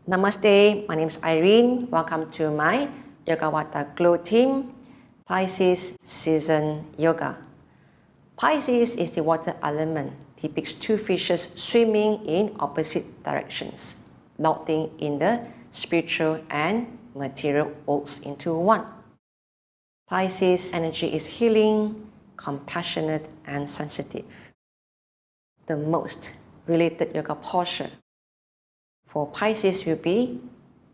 Namaste, my name is iRyne. Welcome to my Yogavatar Glow team, Pisces Season Yoga. Pisces is the water element, depicts two fishes swimming in opposite directions, melting in the spiritual and material worlds into one. Pisces energy is healing, compassionate, and sensitive. The most related yoga posture for Pisces will be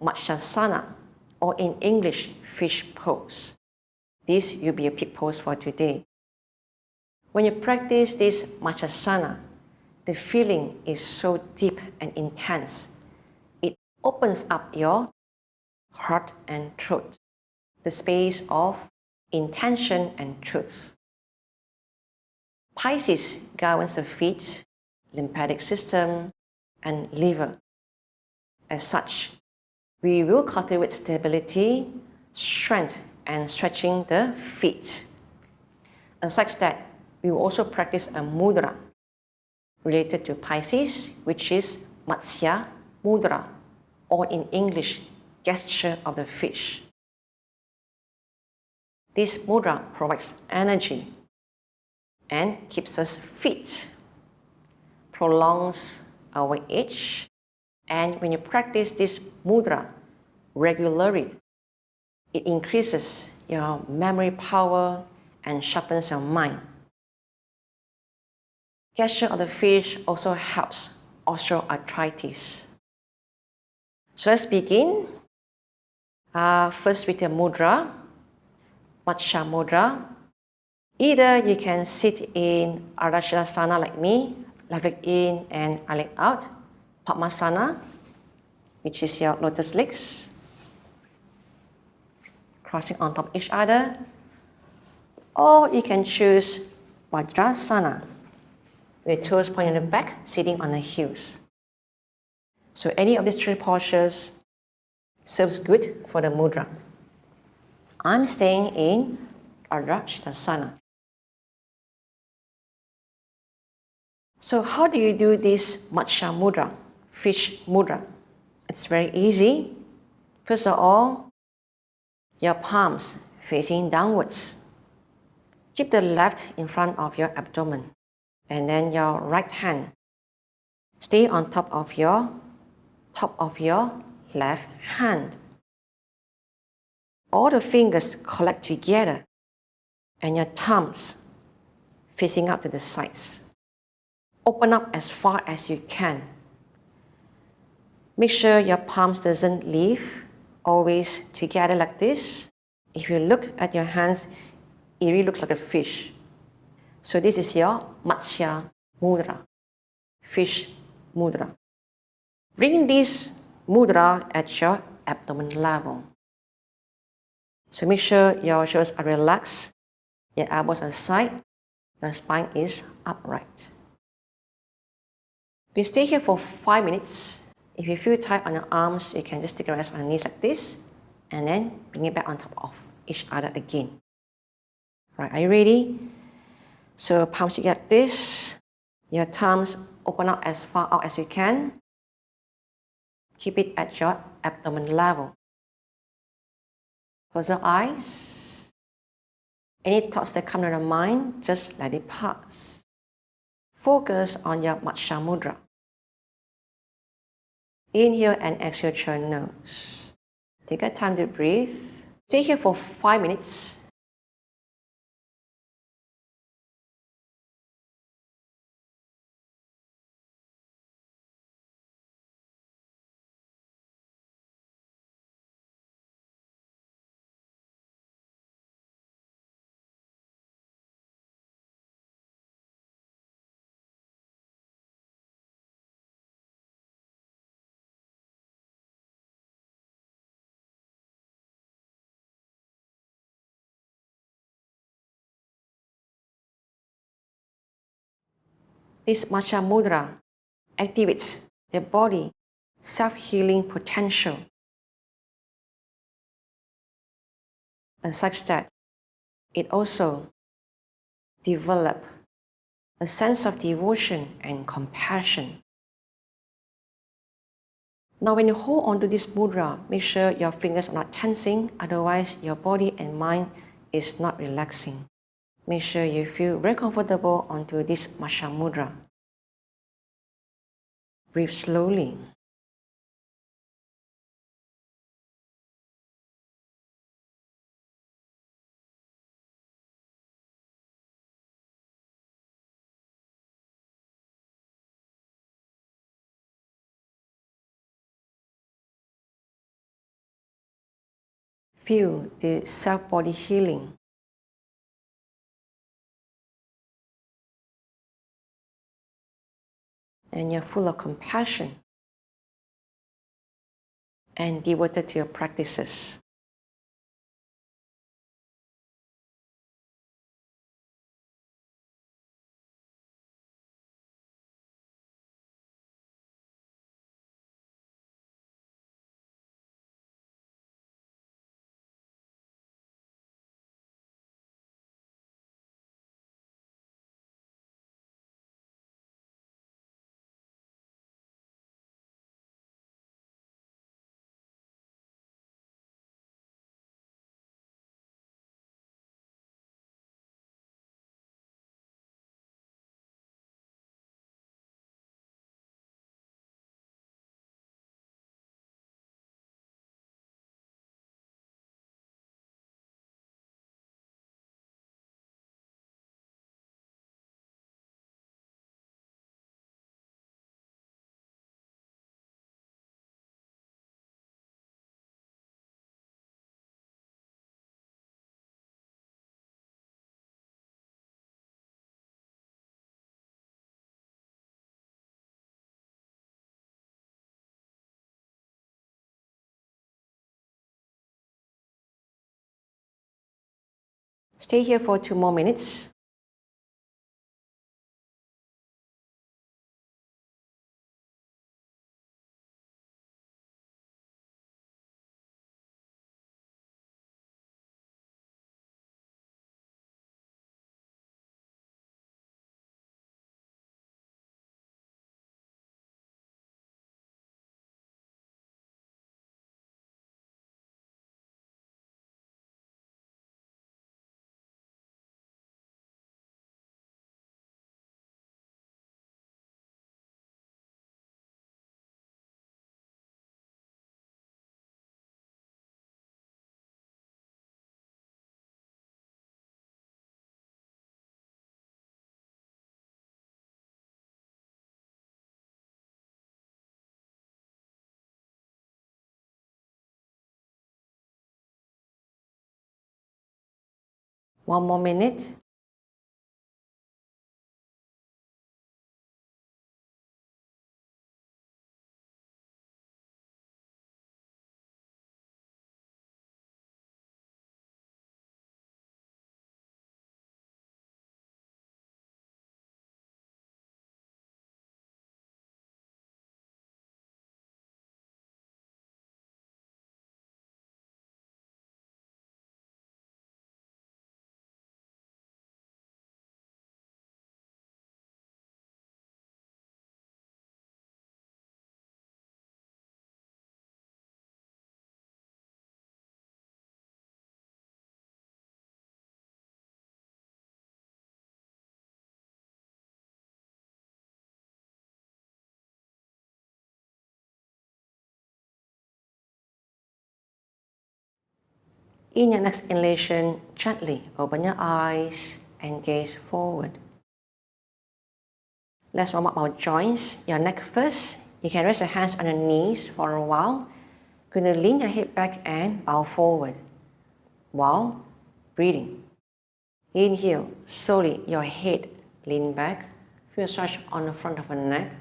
Matsyasana, or in English, fish pose. This will be a peak pose for today. When you practice this Matsyasana, the feeling is so deep and intense. It opens up your heart and throat, the space of intention and truth. Pisces governs the feet, lymphatic system, and liver. As such, we will cultivate stability, strength, and stretching the feet. Aside that, we will also practice a mudra related to Pisces, which is Matsya Mudra, or in English, gesture of the fish. This mudra provides energy and keeps us fit, prolongs our age, and when you practice this mudra regularly, it increases your memory power and sharpens your mind. Gesture of the fish also helps osteoarthritis. So let's begin. First with the mudra, Masha Mudra. Either you can sit in Massyasana like me, left leg in and right leg out, Padmasana, which is your lotus legs, crossing on top of each other, or you can choose Vajrasana, with toes pointing in the back, sitting on the heels. So any of these three postures serves good for the mudra. I'm staying in Vajrasana. So how do you do this Masha Mudra, fish mudra? It's very easy. First of all, your palms facing downwards. Keep the left in front of your abdomen, and then your right hand stay on top of your left hand. All the fingers collect together, and your thumbs facing out to the sides. Open up as far as you can. Make sure your palms doesn't leave, always together like this. If you look at your hands, it really looks like a fish. So this is your Matsya Mudra, fish mudra. Bring this mudra at your abdomen level. So make sure your shoulders are relaxed, your elbows are side, your spine is upright. You stay here for 5 minutes. If you feel tight on your arms, you can just take a rest on your knees like this, and then bring it back on top of each other again. Right, are you ready? So palms together like this. Your thumbs open up as far out as you can. Keep it at your abdomen level. Close your eyes. Any thoughts that come to your mind, just let it pass. Focus on your Masha Mudra. Inhale and exhale through your nose. Take a time to breathe. Stay here for 5 minutes. This Masha Mudra activates the body self-healing potential, and such that it also develops a sense of devotion and compassion. Now when you hold on to this mudra, make sure your fingers are not tensing, otherwise your body and mind is not relaxing. Make sure you feel very comfortable onto this Masha Mudra. Breathe slowly. Feel the self-body healing. And you're full of compassion and devoted to your practices. Stay here for 2 more minutes. One more minute. In your next inhalation, gently open your eyes and gaze forward. Let's warm up our joints. Your neck first. You can rest your hands on your knees for a while. Going to lean your head back and bow forward while breathing. Inhale, slowly your head lean back. Feel a stretch on the front of the neck.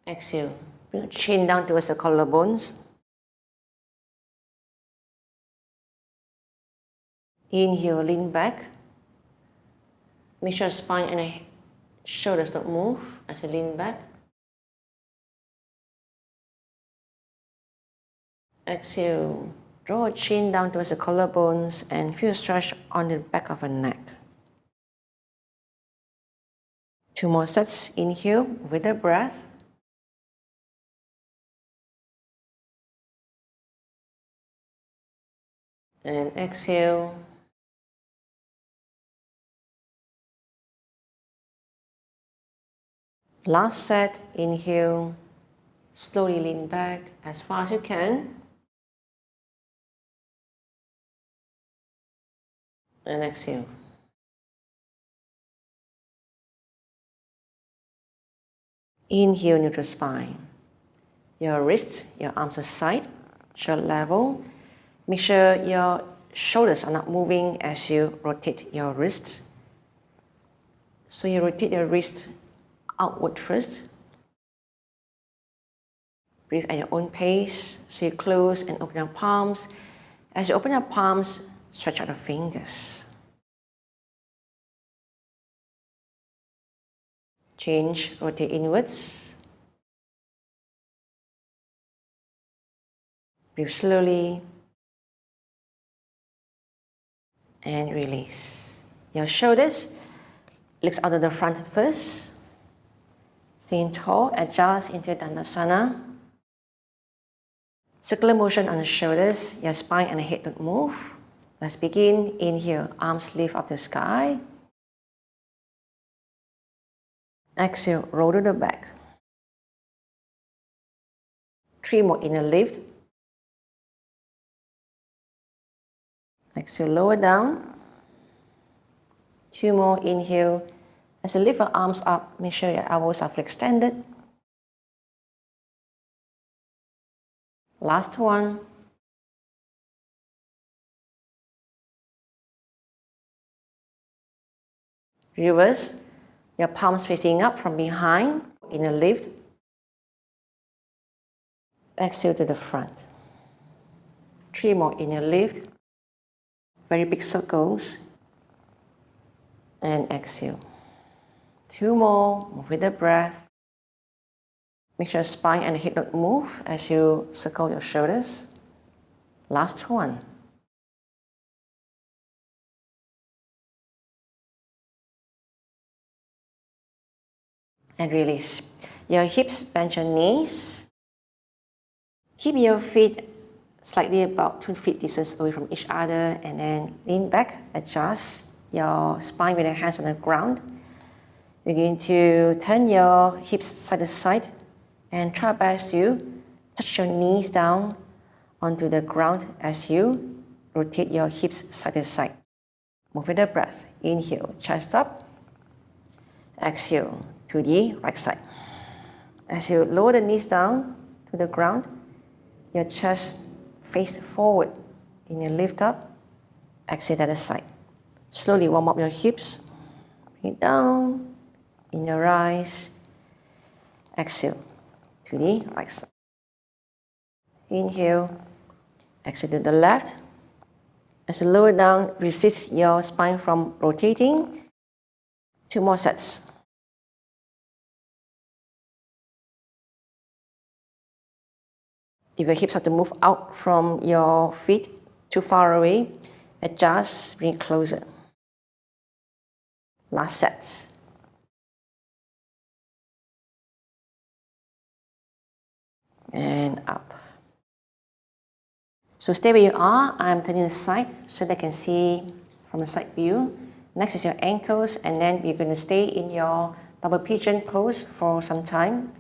Exhale, bring your chin down towards the collarbones. Inhale, lean back. Make sure spine and the shoulders don't move as you lean back. Exhale, draw your chin down towards the collarbones and feel a stretch on the back of the neck. 2 2 more sets. Inhale with the breath. And exhale. Last set. Inhale. Slowly lean back as far as you can. And exhale. Inhale, neutral spine. Your wrists, your arms aside, shoulder level. Make sure your shoulders are not moving as you rotate your wrists. So you rotate your wrist outward first. Breathe at your own pace. So you close and open your palms. As you open your palms, stretch out the fingers. Change, rotate inwards. Breathe slowly. And release. Your shoulders, legs out to the front first. Staying tall, adjust into Dandasana. Circular motion on the shoulders, your spine and the head don't move. Let's begin. Inhale, arms lift up the sky. Exhale, roll to the back. 3 more inner lift. Exhale, lower down. 2 more, inhale. As you lift your arms up, make sure your elbows are fully extended. Last one. Reverse. Your palms facing up from behind. Inner lift. Exhale to the front. 3 more inner lift. Very big circles. And exhale. 2 more. Move with the breath. Make sure spine and head don't move as you circle your shoulders. Last one. And release. Your hips, bend your knees. Keep your feet slightly about 2 feet distance away from each other, and then lean back, adjust your spine with your hands on the ground. You're going to turn your hips side to side and try best to touch your knees down onto the ground as you rotate your hips side to side. Move with the breath. Inhale, chest up. Exhale to the right side. As you lower the knees down to the ground, your chest face forward. Inhale, lift up. Exhale to the side. Slowly warm up your hips. Bring it down. Inhale, rise. Exhale to the right side. Inhale. Exhale to the left. As you lower down, resist your spine from rotating. 2 more sets. If your hips have to move out from your feet too far away, adjust, bring it closer. Last set. And up. So stay where you are. I'm turning the side so they can see from the side view. Next is your ankles, and then you're going to stay in your double pigeon pose for some time,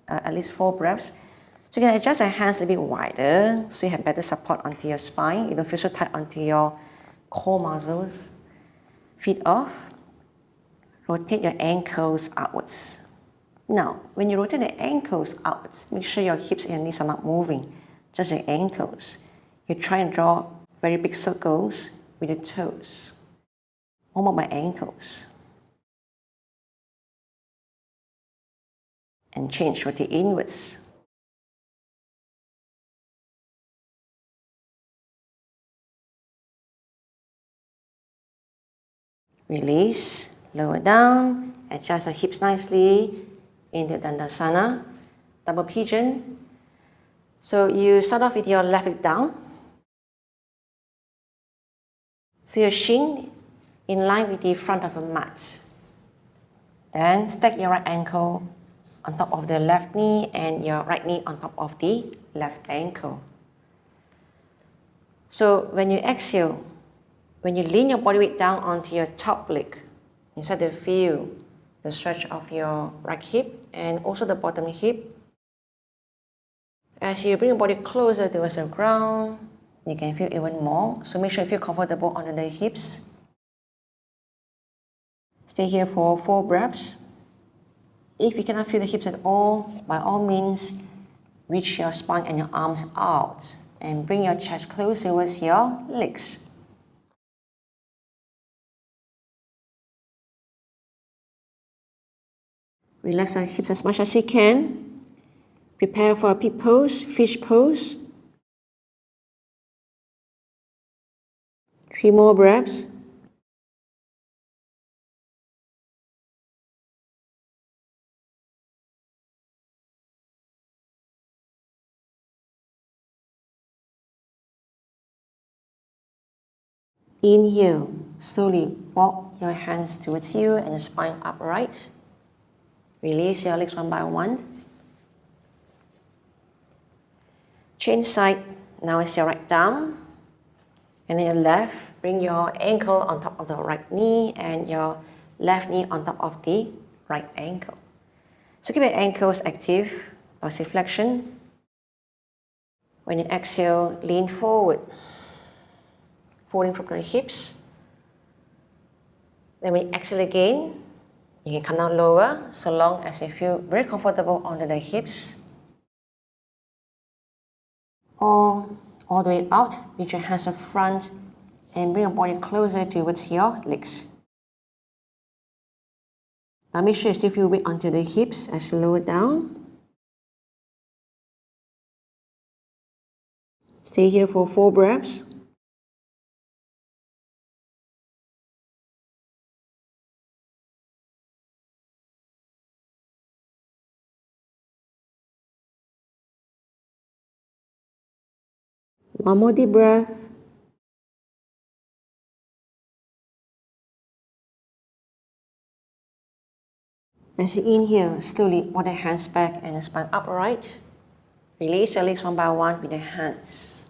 at least 4 breaths. So you can adjust your hands a little bit wider so you have better support onto your spine. You don't feel so tight onto your core muscles. Feet off. Rotate your ankles outwards. Now, when you rotate the ankles outwards, make sure your hips and knees are not moving, just your ankles. You try and draw very big circles with your toes. Warm up my ankles. And change, rotate inwards. Release, lower down, adjust your hips nicely into Dandasana, double pigeon. So you start off with your left leg down. So your shin in line with the front of a mat. Then stack your right ankle on top of the left knee and your right knee on top of the left ankle. So when you exhale, when you lean your body weight down onto your top leg, you start to feel the stretch of your right hip and also the bottom hip. As you bring your body closer towards the ground, you can feel even more. So make sure you feel comfortable under the hips. Stay here for 4 breaths. If you cannot feel the hips at all, by all means, reach your spine and your arms out and bring your chest close towards your legs. Relax your hips as much as you can. Prepare for a pig pose, fish pose. 3 more breaths. Inhale, slowly walk your hands towards you and the spine upright. Release your legs one by one. Change side, now it's your right thumb. And then your left, bring your ankle on top of the right knee and your left knee on top of the right ankle. So keep your ankles active, dorsiflexion. When you exhale, lean forward, folding from the hips. Then when you exhale again, you can come down lower, so long as you feel very comfortable under the hips. Or all the way out, reach your hands up front and bring your body closer towards your legs. Now make sure you still feel weight onto the hips as you lower down. Stay here for 4 breaths. One more deep breath. As you inhale, slowly walk the hands back and the spine upright. Release your legs one by one with your hands.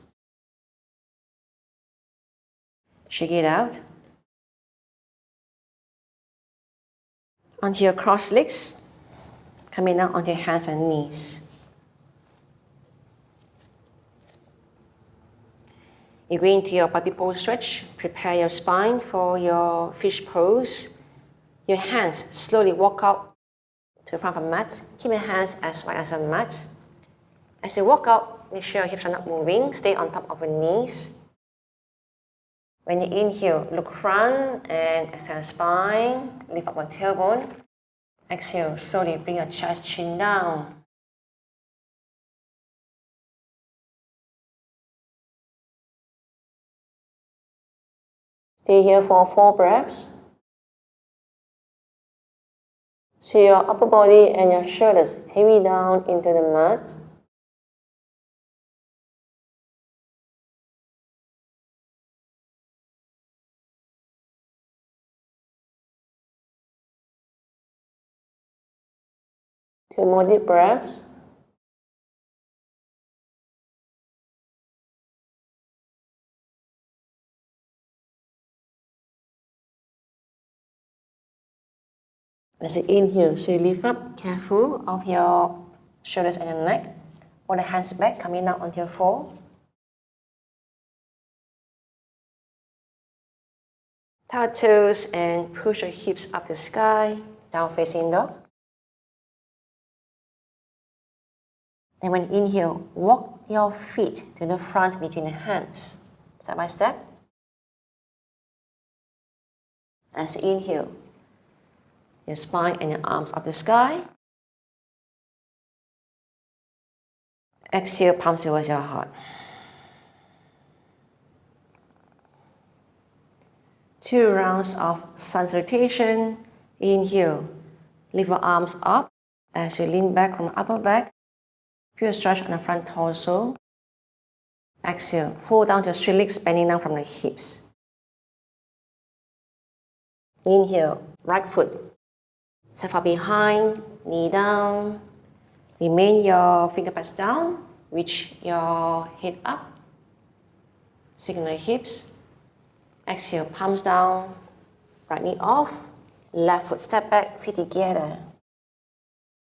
Shake it out. Onto your crossed legs, coming down onto your hands and knees. You go into your puppy pose stretch. Prepare your spine for your fish pose. Your hands slowly walk out to the front of the mat. Keep your hands as wide as the mat. As you walk out, make sure your hips are not moving. Stay on top of your knees. When you inhale, look front and extend spine. Lift up your tailbone. Exhale, slowly bring your chest chin down. Stay here for 4 breaths. So your upper body and your shoulders heavy down into the mat. Two more deep breaths. As you inhale, so you lift up, careful of your shoulders and your neck. Hold the hands back, coming down onto your floor. Tap toes and push your hips up the sky, down facing dog. And when you inhale, walk your feet to the front between the hands, step by step. As you inhale, your spine and your arms up the sky. Exhale, palms towards your heart. 2 rounds of sun salutation. Inhale, lift your arms up as you lean back from the upper back. Feel a stretch on the front torso. Exhale, pull down to your straight legs, bending down from the hips. Inhale, right foot Step far behind, knee down. Remain your fingertips down, reach your head up. Signal hips. Exhale, palms down, right knee off. Left foot step back, feet together.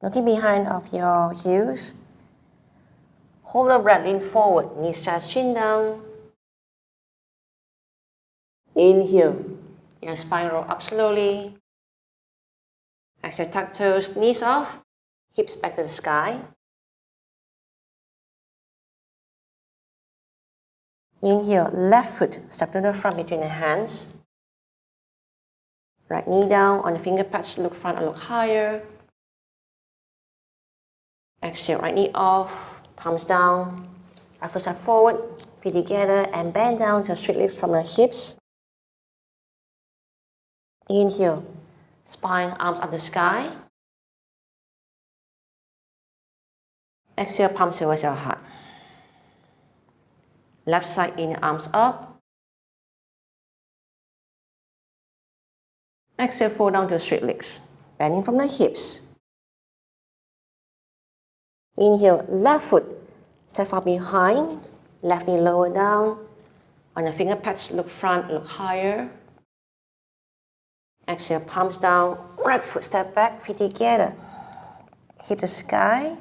Looking behind of your heels. Hold the breath, lean forward, knees chest, chin down. Inhale, your spine roll up slowly. Exhale, tuck toes, knees off, hips back to the sky. Inhale, left foot, step to the front between the hands. Right knee down, on the finger pads, look front or look higher. Exhale, right knee off, palms down. Right foot step forward, feet together, and bend down to straight legs from the hips. Inhale, spine, arms up the sky. Exhale, palms towards your heart. Left side in, arms up. Exhale, fall down to straight legs, bending from the hips. Inhale, left foot, step far behind, left knee lower down. On the finger pads, look front, look higher. Exhale, palms down, right foot step back, feet together. Hip to sky.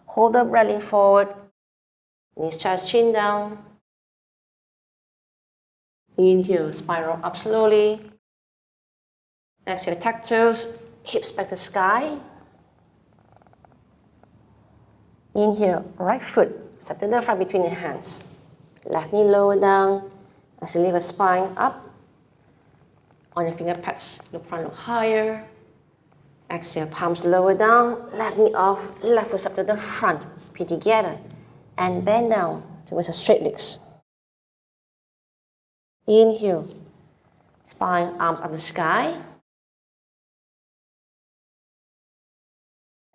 Hold the breath, lean forward. Knees, chest, chin down. Inhale, spiral up slowly. Exhale, tuck toes, hips back to sky. Inhale, right foot, step to the front between the hands. Left knee lower down. As you lift the spine up. On your finger pads, look front, look higher. Exhale, palms lower down, left knee off, left foot up to the front, feet together, and bend down towards the straight legs. Inhale, spine, arms up the sky.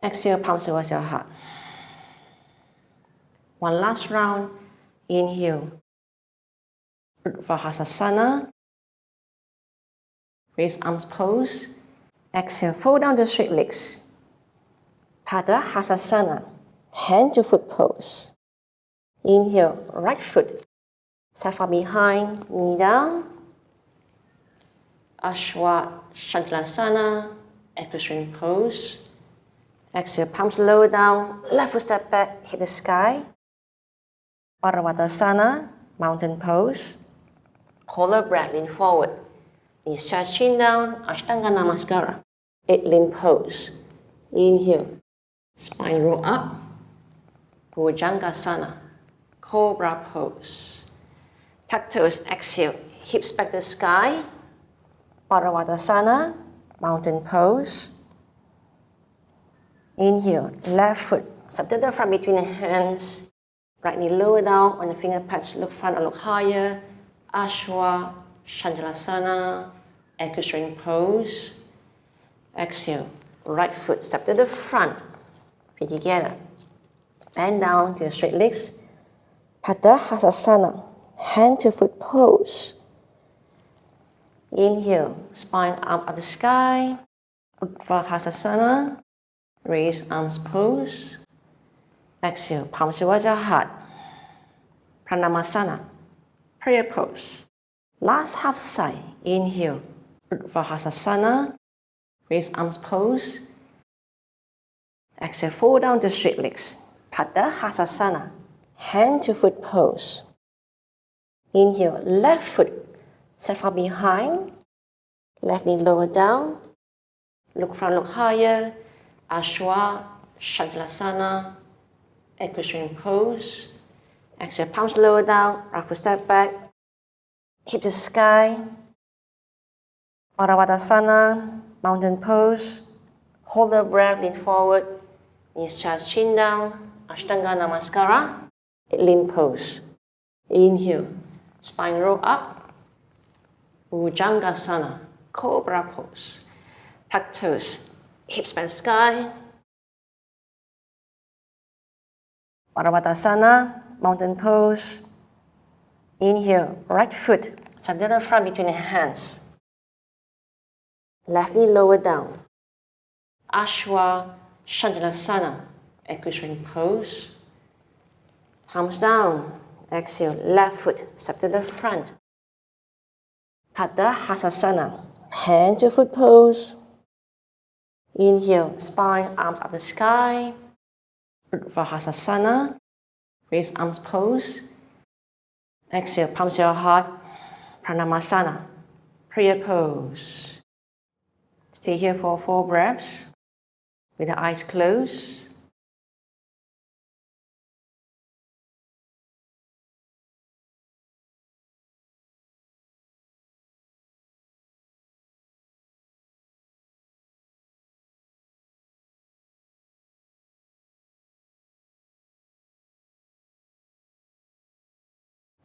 Exhale, palms towards your heart. One last round. Inhale, Uttanasana. Raise arms pose. Exhale, fold down the straight legs. Padahasana, hand to foot pose. Inhale, right foot, step far behind, knee down. Shantalasana, equestrian pose. Exhale, palms lower down, left foot step back, hit the sky. Paravatasana, mountain pose. Hold the breath, lean forward. Knees, chest, chin down, Ashtanga Namaskara. 8-limb pose. Inhale, spine roll up. Bhujangasana, cobra pose. Tuck toes, exhale, hips back to the sky. Paravatasana, mountain pose. Inhale, left foot, step to the front between the hands. Right knee lower down, on the finger pads, look front or look higher. Shantalasana, equestrian pose. Exhale, right foot, step to the front, feet together. Bend down to your straight legs. Padahasana, hand to foot pose. Inhale, spine, arms up the sky. Uttanasana, raise arms pose. Exhale, palms towards your heart. Pranamasana, prayer pose. Last half side. Inhale, Uttanasana, raise arms pose. Exhale, fold down to straight legs. Padahasana, hand to foot pose. Inhale, left foot, step far behind. Left knee lower down. Look front, look higher. Shantalasana, equestrian pose. Exhale, palms lower down, right foot step back. Hip to sky. Paravatasana, mountain pose. Hold the breath, lean forward. Knees, chest, chin down. Ashtanga Namaskara. 8-limb pose. Inhale, spine roll up. Bhujangasana, cobra pose. Tuck toes, hips bend sky. Paravatasana, mountain pose. Inhale, right foot, step to the front between the hands. Left knee lower down. Ashwa Shantanasana, equestrian pose. Palms down. Exhale, left foot step to the front. Padahasana, hand to foot pose. Inhale, spine, arms up the sky. Urdhva raise arms pose. Exhale, palms to your heart. Pranamasana, prayer pose. Stay here for 4 breaths with the eyes closed.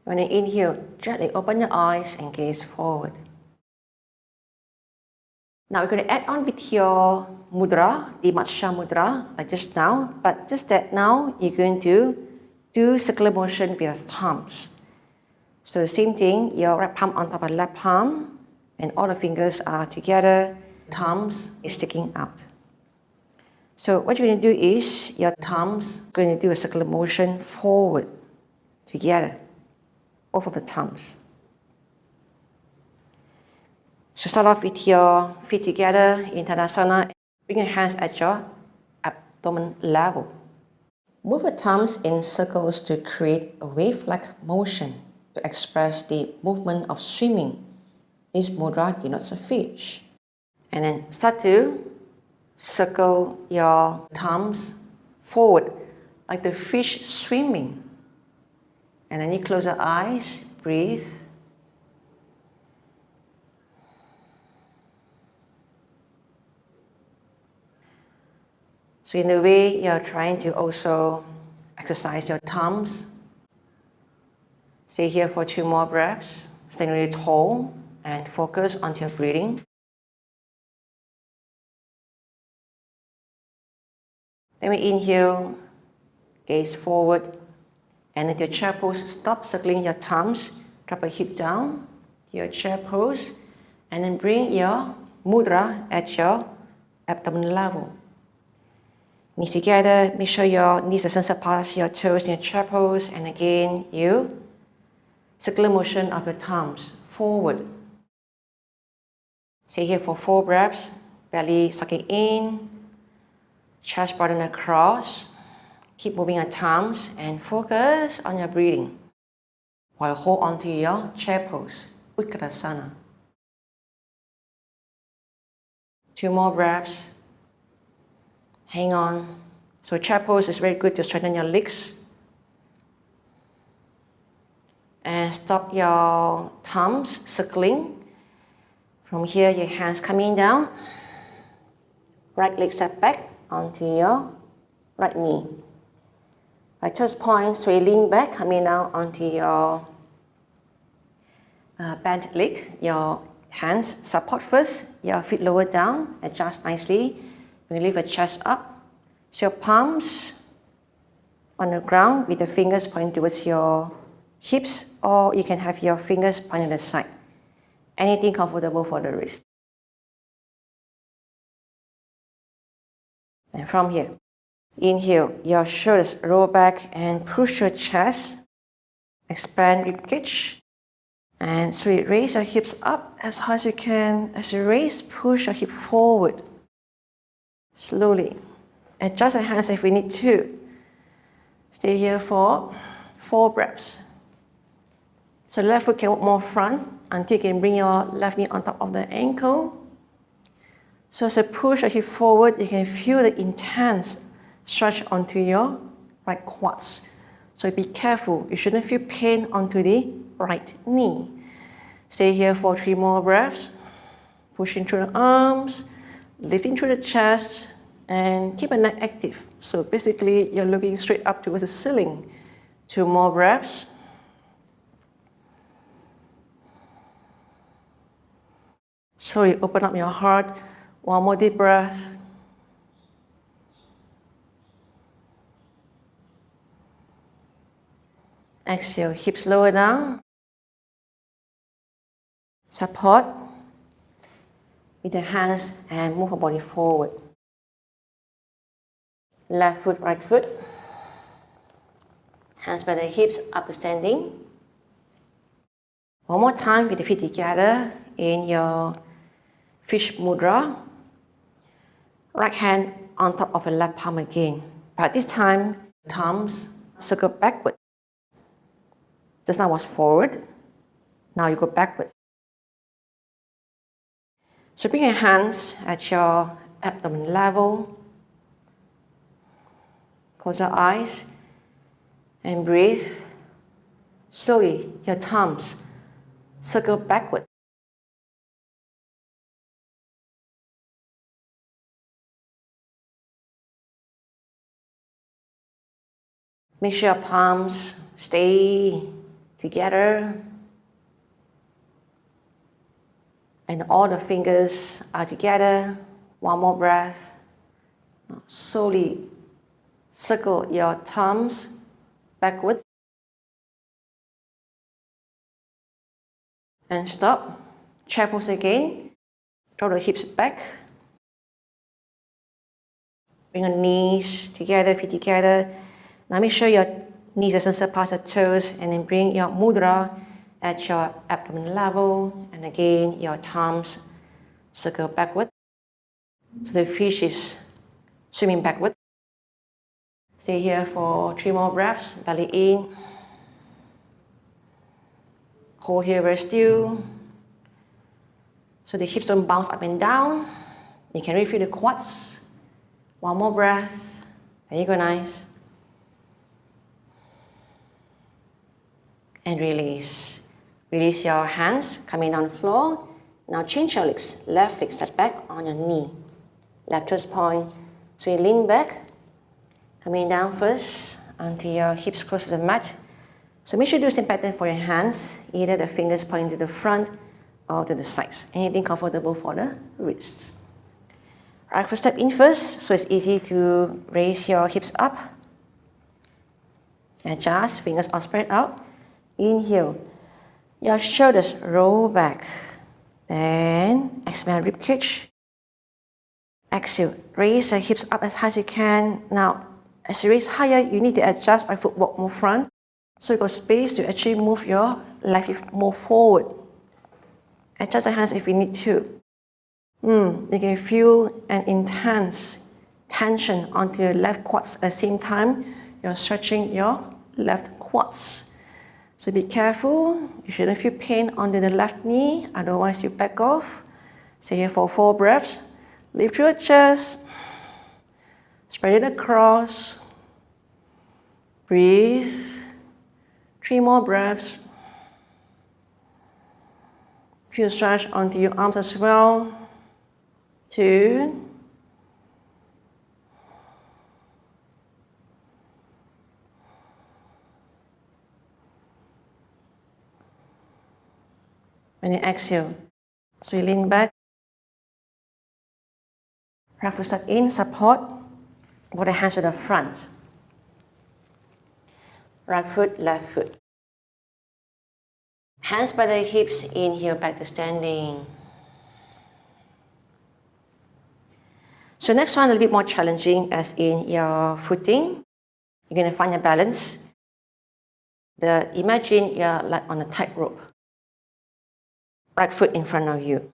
When you inhale, gently open your eyes and gaze forward. Now we're going to add on with your mudra, the Matsya Mudra, like just now. But just that now, you're going to do circular motion with your thumbs. So the same thing, your right palm on top of left palm, and all the fingers are together, thumbs is sticking out. So what you're going to do is, your thumbs are going to do a circular motion forward, together, both of the thumbs. So start off with your feet together in Tadasana. Bring your hands at your abdomen level. Move your thumbs in circles to create a wave-like motion to express the movement of swimming. This mudra denotes a fish. And then start to circle your thumbs forward like the fish swimming. And then you close your eyes, breathe. So in a way, you're trying to also exercise your thumbs. Stay here for 2 more breaths. Stay really tall and focus on your breathing. Then we inhale, gaze forward, and into your chair pose, stop circling your thumbs, drop your hip down to your chair pose, and then bring your mudra at your abdomen level. Knees together, make sure your knees are surpass your toes in your chair pose, and again, you circular motion of your thumbs forward. Stay here for 4 breaths, belly sucking in, chest broaden across. Keep moving your thumbs and focus on your breathing while hold on to your chair pose, Utkatasana. 2 more breaths. Hang on. So chair pose is very good to strengthen your legs. And stop your thumbs circling. From here, your hands coming down. Right leg step back onto your right knee. Right toes point, so you lean back, coming down onto your bent leg. Your hands support first, your feet lower down, adjust nicely. You lift your chest up. So your palms on the ground with the fingers pointing towards your hips, or you can have your fingers pointing to the side. Anything comfortable for the wrist. And from here, inhale, your shoulders roll back and push your chest. Expand ribcage. And so you raise your hips up as high as you can. As you raise, push your hip forward. Slowly. Adjust your hands if we need to. Stay here for 4 breaths. So left foot can walk more front until you can bring your left knee on top of the ankle. So as you push your hip forward, you can feel the intense stretch onto your right quads. So be careful, you shouldn't feel pain onto the right knee. Stay here for 3 more breaths. Pushing through the arms, lifting through the chest, and keep the neck active. So basically, you're looking straight up towards the ceiling. 2 more breaths. Slowly open up your heart. 1 more deep breath. Exhale, hips lower down. Support. with the hands and move our body forward. Left foot, right foot. Hands by the hips, up standing. One more time with the feet together in your fish mudra. Right hand on top of the left palm again. But this time, thumbs circle backwards. Just now was forward. Now you go backwards. So bring your hands at your abdomen level. Close your eyes and breathe. Slowly, your thumbs circle backwards. Make sure your palms stay together. And all the fingers are together. One more breath. Now, slowly circle your thumbs backwards. And stop. Chair pose again. Draw the hips back. Bring your knees together, feet together. Now make sure your knees doesn't surpass your toes, and then bring your mudra at your abdomen level, and again your thumbs circle backwards. So the fish is swimming backwards. Stay here for 3 more breaths. Belly in. Hold here very still. So the hips don't bounce up and down. You can refill the quads. One more breath. There you go, nice. And release. Release your hands, coming down the floor. Now change your legs. Left leg step back on your knee. Left toes point. So you lean back. Coming down first until your hips close to the mat. So make sure you do the same pattern for your hands. Either the fingers pointing to the front or to the sides. Anything comfortable for the wrists. Right foot step in first, so it's easy to raise your hips up. Adjust, fingers all spread out. Inhale. Your shoulders roll back. Then expand rib cage. Exhale. Raise the hips up as high as you can. Now, as you raise higher, you need to adjust right foot walk more front. So you got space to actually move your left hip more forward. Adjust the hands if you need to. You can feel an intense tension onto your left quads at the same time. You're stretching your left quads. So be careful. You shouldn't feel pain under the left knee, otherwise you back off. Stay here for 4 breaths. Lift your chest. Spread it across. Breathe. 3 more breaths. Feel stretch onto your arms as well. 2. When you exhale, so you lean back. Right foot step in, support. Put the hands to the front. Right foot, left foot. Hands by the hips, inhale back to standing. So next one a little bit more challenging, as in your footing. You're going to find your balance. Imagine you're like on a tightrope. Right foot in front of you.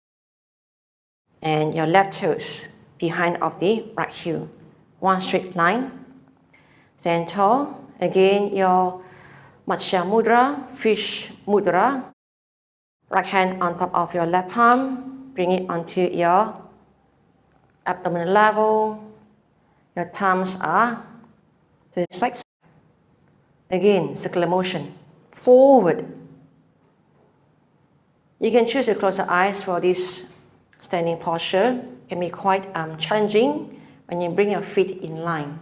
And your left toes behind of the right heel. One straight line. Stand tall. Again, your Matsya Mudra, fish mudra. Right hand on top of your left palm. Bring it onto your abdomen level. Your thumbs are to the sides. Again, circular motion. Forward. You can choose to close your eyes for this standing posture. It can be quite challenging when you bring your feet in line.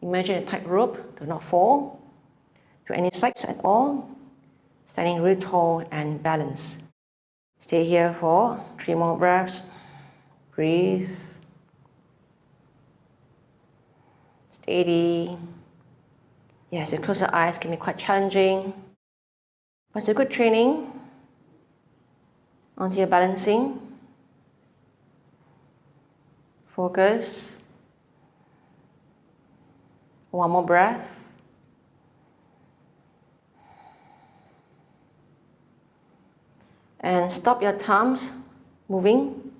Imagine a tightrope, do not fall to any sides at all. Standing really tall and balanced. Stay here for 3 more breaths. Breathe. Steady. Yes, you close your eyes can be quite challenging, but it's a good training onto your balancing. Focus. One more breath. And stop your thumbs moving.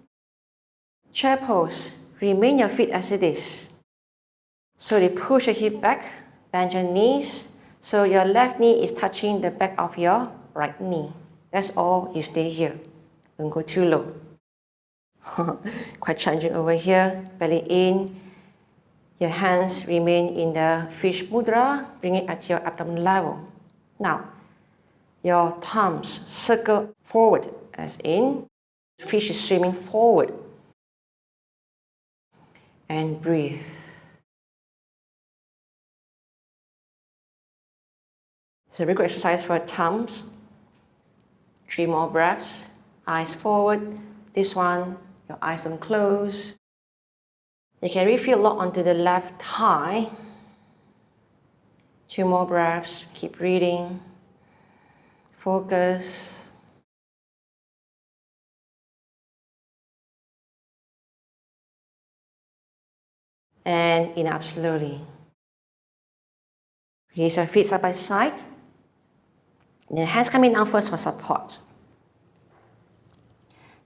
Chair pose. Remain your feet as it is. Slowly push your hip back. Bend your knees. So your left knee is touching the back of your right knee. That's all. You stay here. Don't go too low. Quite challenging over here. Belly in. Your hands remain in the fish mudra. Bring it at your abdomen level. Now, your thumbs circle forward, as in fish is swimming forward. And breathe. It's a very good exercise for thumbs. 3 more breaths. Eyes forward. This one, your eyes don't close. You can really feel lock onto the left thigh. 2 more breaths. Keep breathing. Focus. And in up slowly. Raise your feet side by side. The hands coming down first for support.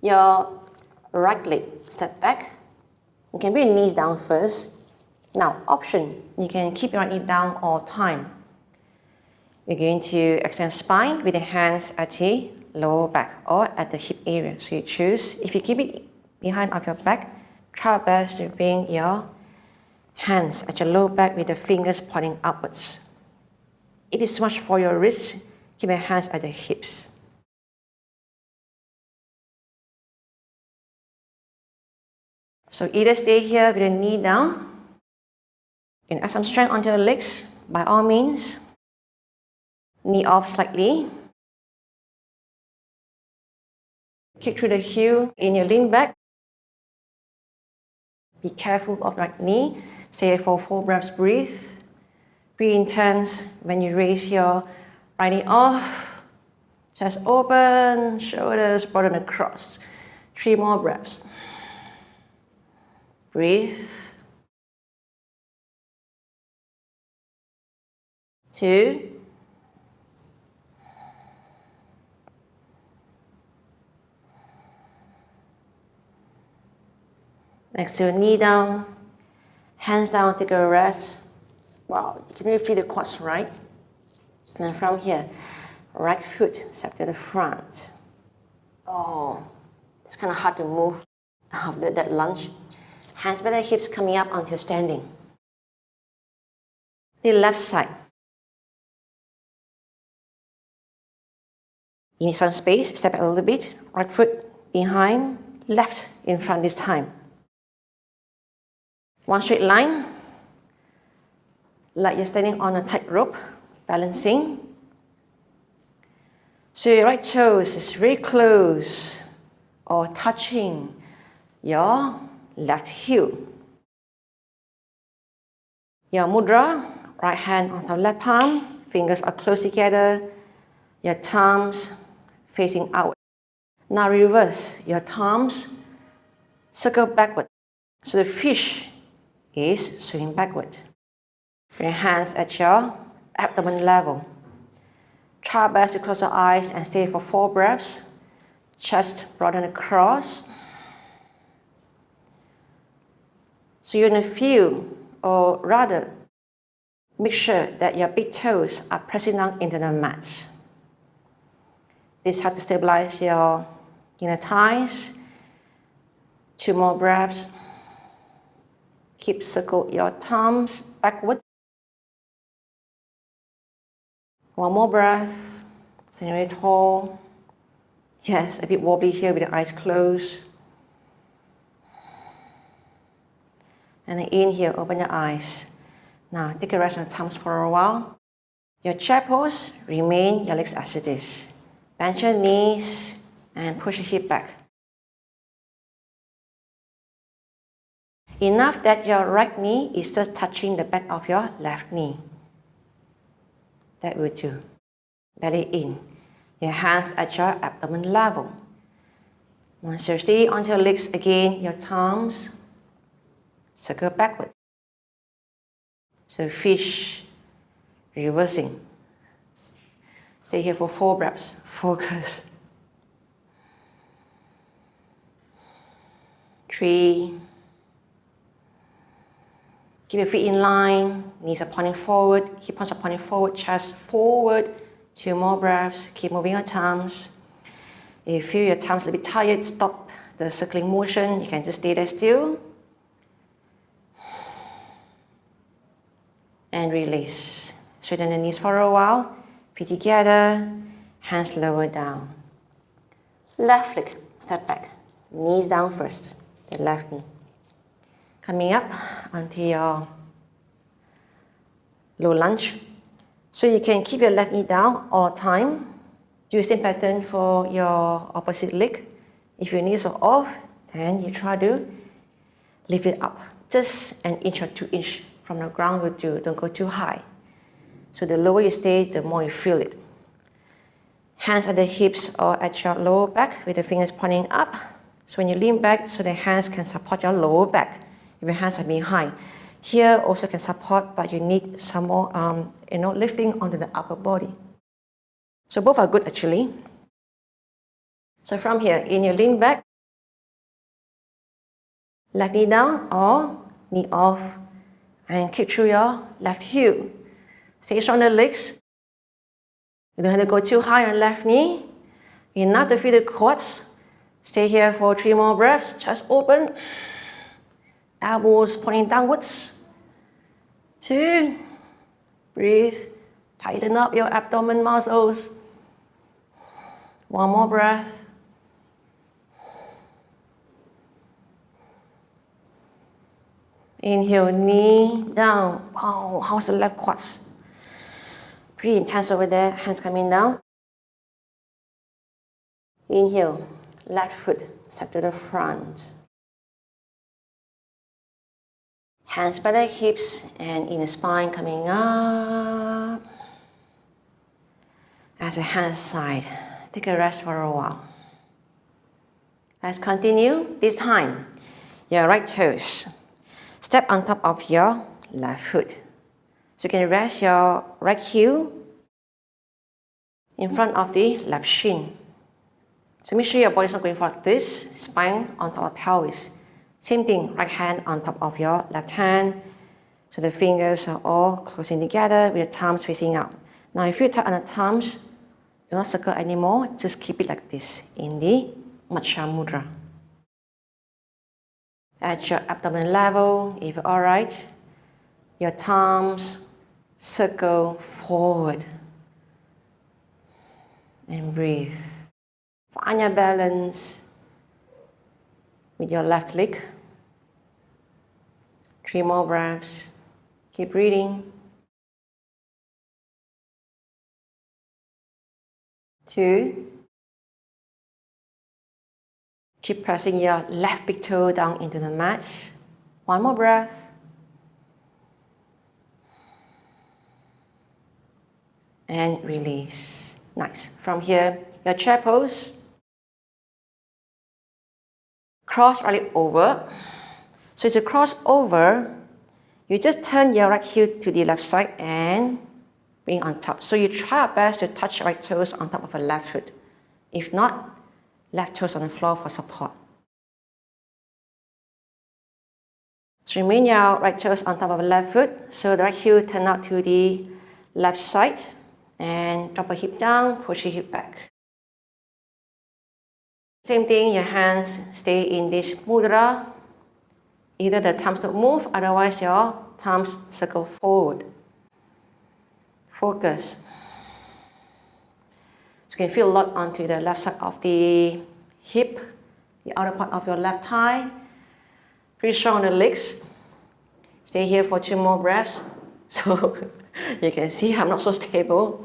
Your right leg, step back. You can bring your knees down first. Now, option, you can keep your right knee down all time. We're going to extend spine with the hands at the lower back or at the hip area. So you choose. If you keep it behind of your back, try your best to bring your hands at your lower back with the fingers pointing upwards. It is too much for your wrists. Keep your hands at the hips. So either stay here with the knee down. You can add some strength onto your legs, by all means. Knee off slightly. Kick through the heel in your lean back. Be careful of the right knee. Stay for 4 breaths, breathe. Breathe intense when you raise your right knee off. Chest open, shoulders broaden across. 3 more breaths. Breathe. 2. Next to knee down, hands down, take a rest. Wow, you can really feel the quads, right? And then from here, right foot step to the front. Oh, it's kind of hard to move after that lunge. Hands by the hips coming up until standing. The left side. You need some space, step back a little bit. Right foot behind, left in front this time. One straight line, like you're standing on a tightrope, balancing. So your right toes is very close or touching your left heel. Your mudra, right hand on top left palm, fingers are close together, your thumbs facing out. Now reverse, your thumbs circle backward. So the fish is swinging backward. Bring your hands at your abdomen level. Try best to close your eyes and stay for 4 breaths. Chest broaden across. So you're going to feel, or rather, make sure that your big toes are pressing down into the mat. This helps to stabilize your inner thighs. 2 more breaths. Keep circle your thumbs backward. 1 more breath. Stand very tall. Yes, a bit wobbly here with the eyes closed. And then inhale, open your eyes. Now take a rest on the thumbs for a while. Your chair pose, remain your legs as it is. Bend your knees and push your hip back. Enough that your right knee is just touching the back of your left knee. That will do. Belly in. Your hands at your abdomen level. Once you're steady onto your legs again, your thumbs circle backwards. So fish, reversing. Stay here for 4 breaths. Focus. 3. Keep your feet in line. Knees are pointing forward. Hip bones are pointing forward. Chest forward. 2 more breaths. Keep moving your thumbs. If you feel your thumbs a little bit tired, stop the circling motion. You can just stay there still. And release. Straighten the knees for a while. Feet together. Hands lower down. Left leg, step back. Knees down first. The left knee. Coming up onto your low lunge. So you can keep your left knee down all the time. Do the same pattern for your opposite leg. If your knees are off, then you try to lift it up. Just an inch or 2 inches from the ground will do. Don't go too high. So the lower you stay, the more you feel it. Hands at the hips or at your lower back with the fingers pointing up. So when you lean back, so the hands can support your lower back. If your hands are behind. Here also can support, but you need some more lifting onto the upper body. So both are good actually. So from here, in your lean back, left knee down or knee off, and kick through your left heel. Stay strong on the legs. You don't have to go too high on left knee. Enough to feel the quads. Stay here for 3 more breaths. Chest open. Elbows pointing downwards. 2. Breathe. Tighten up your abdomen muscles. 1 more breath. Inhale, knee down. Wow, how's the left quads? Pretty intense over there. Hands coming down. Inhale, left foot step to the front. Hands by the hips and in the spine coming up. As a hand side, take a rest for a while. Let's continue. This time, your right toes step on top of your left foot. So you can rest your right heel in front of the left shin. So make sure your body is not going for like this, spine on top of pelvis. Same thing, right hand on top of your left hand. So the fingers are all closing together with the thumbs facing out. Now if you tap on the thumbs, do not circle anymore, just keep it like this in the Matsya Mudra. At your abdomen level, if you're alright, your thumbs circle forward. And breathe. Find your balance with your left leg. 3 more breaths. Keep breathing. 2. Keep pressing your left big toe down into the mat. 1 more breath. And release. Nice. From here, your chair pose. Cross right leg over. So as you cross over, you just turn your right heel to the left side and bring on top. So you try your best to touch your right toes on top of the left foot. If not, left toes on the floor for support. So remain your right toes on top of the left foot. So the right heel turn out to the left side. And drop a hip down, push your hip back. Same thing, your hands stay in this mudra. Either the thumbs don't move, otherwise your thumbs circle forward. Focus. So you can feel a lot onto the left side of the hip, the outer part of your left thigh. Pretty strong on the legs. Stay here for 2 more breaths. So you can see I'm not so stable.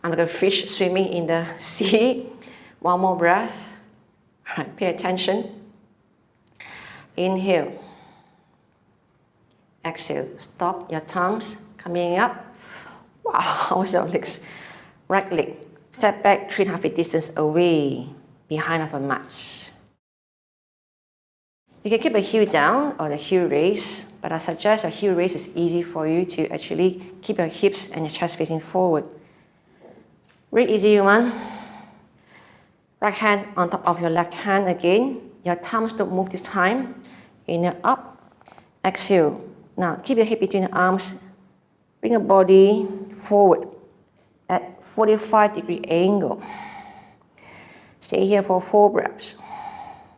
I'm like a fish swimming in the sea. 1 more breath. All right, pay attention. Inhale. Exhale. Stop your thumbs coming up. Wow, how's your legs? Right leg. Step back 3.5 feet distance away behind of a mat. You can keep a heel down or the heel raise, but I suggest a heel raise is easy for you to actually keep your hips and your chest facing forward. Very easy one. Right hand on top of your left hand again. Your thumbs don't move this time. Inhale up, exhale. Now keep your hip between the arms. Bring your body forward at 45-degree angle. Stay here for 4 breaths.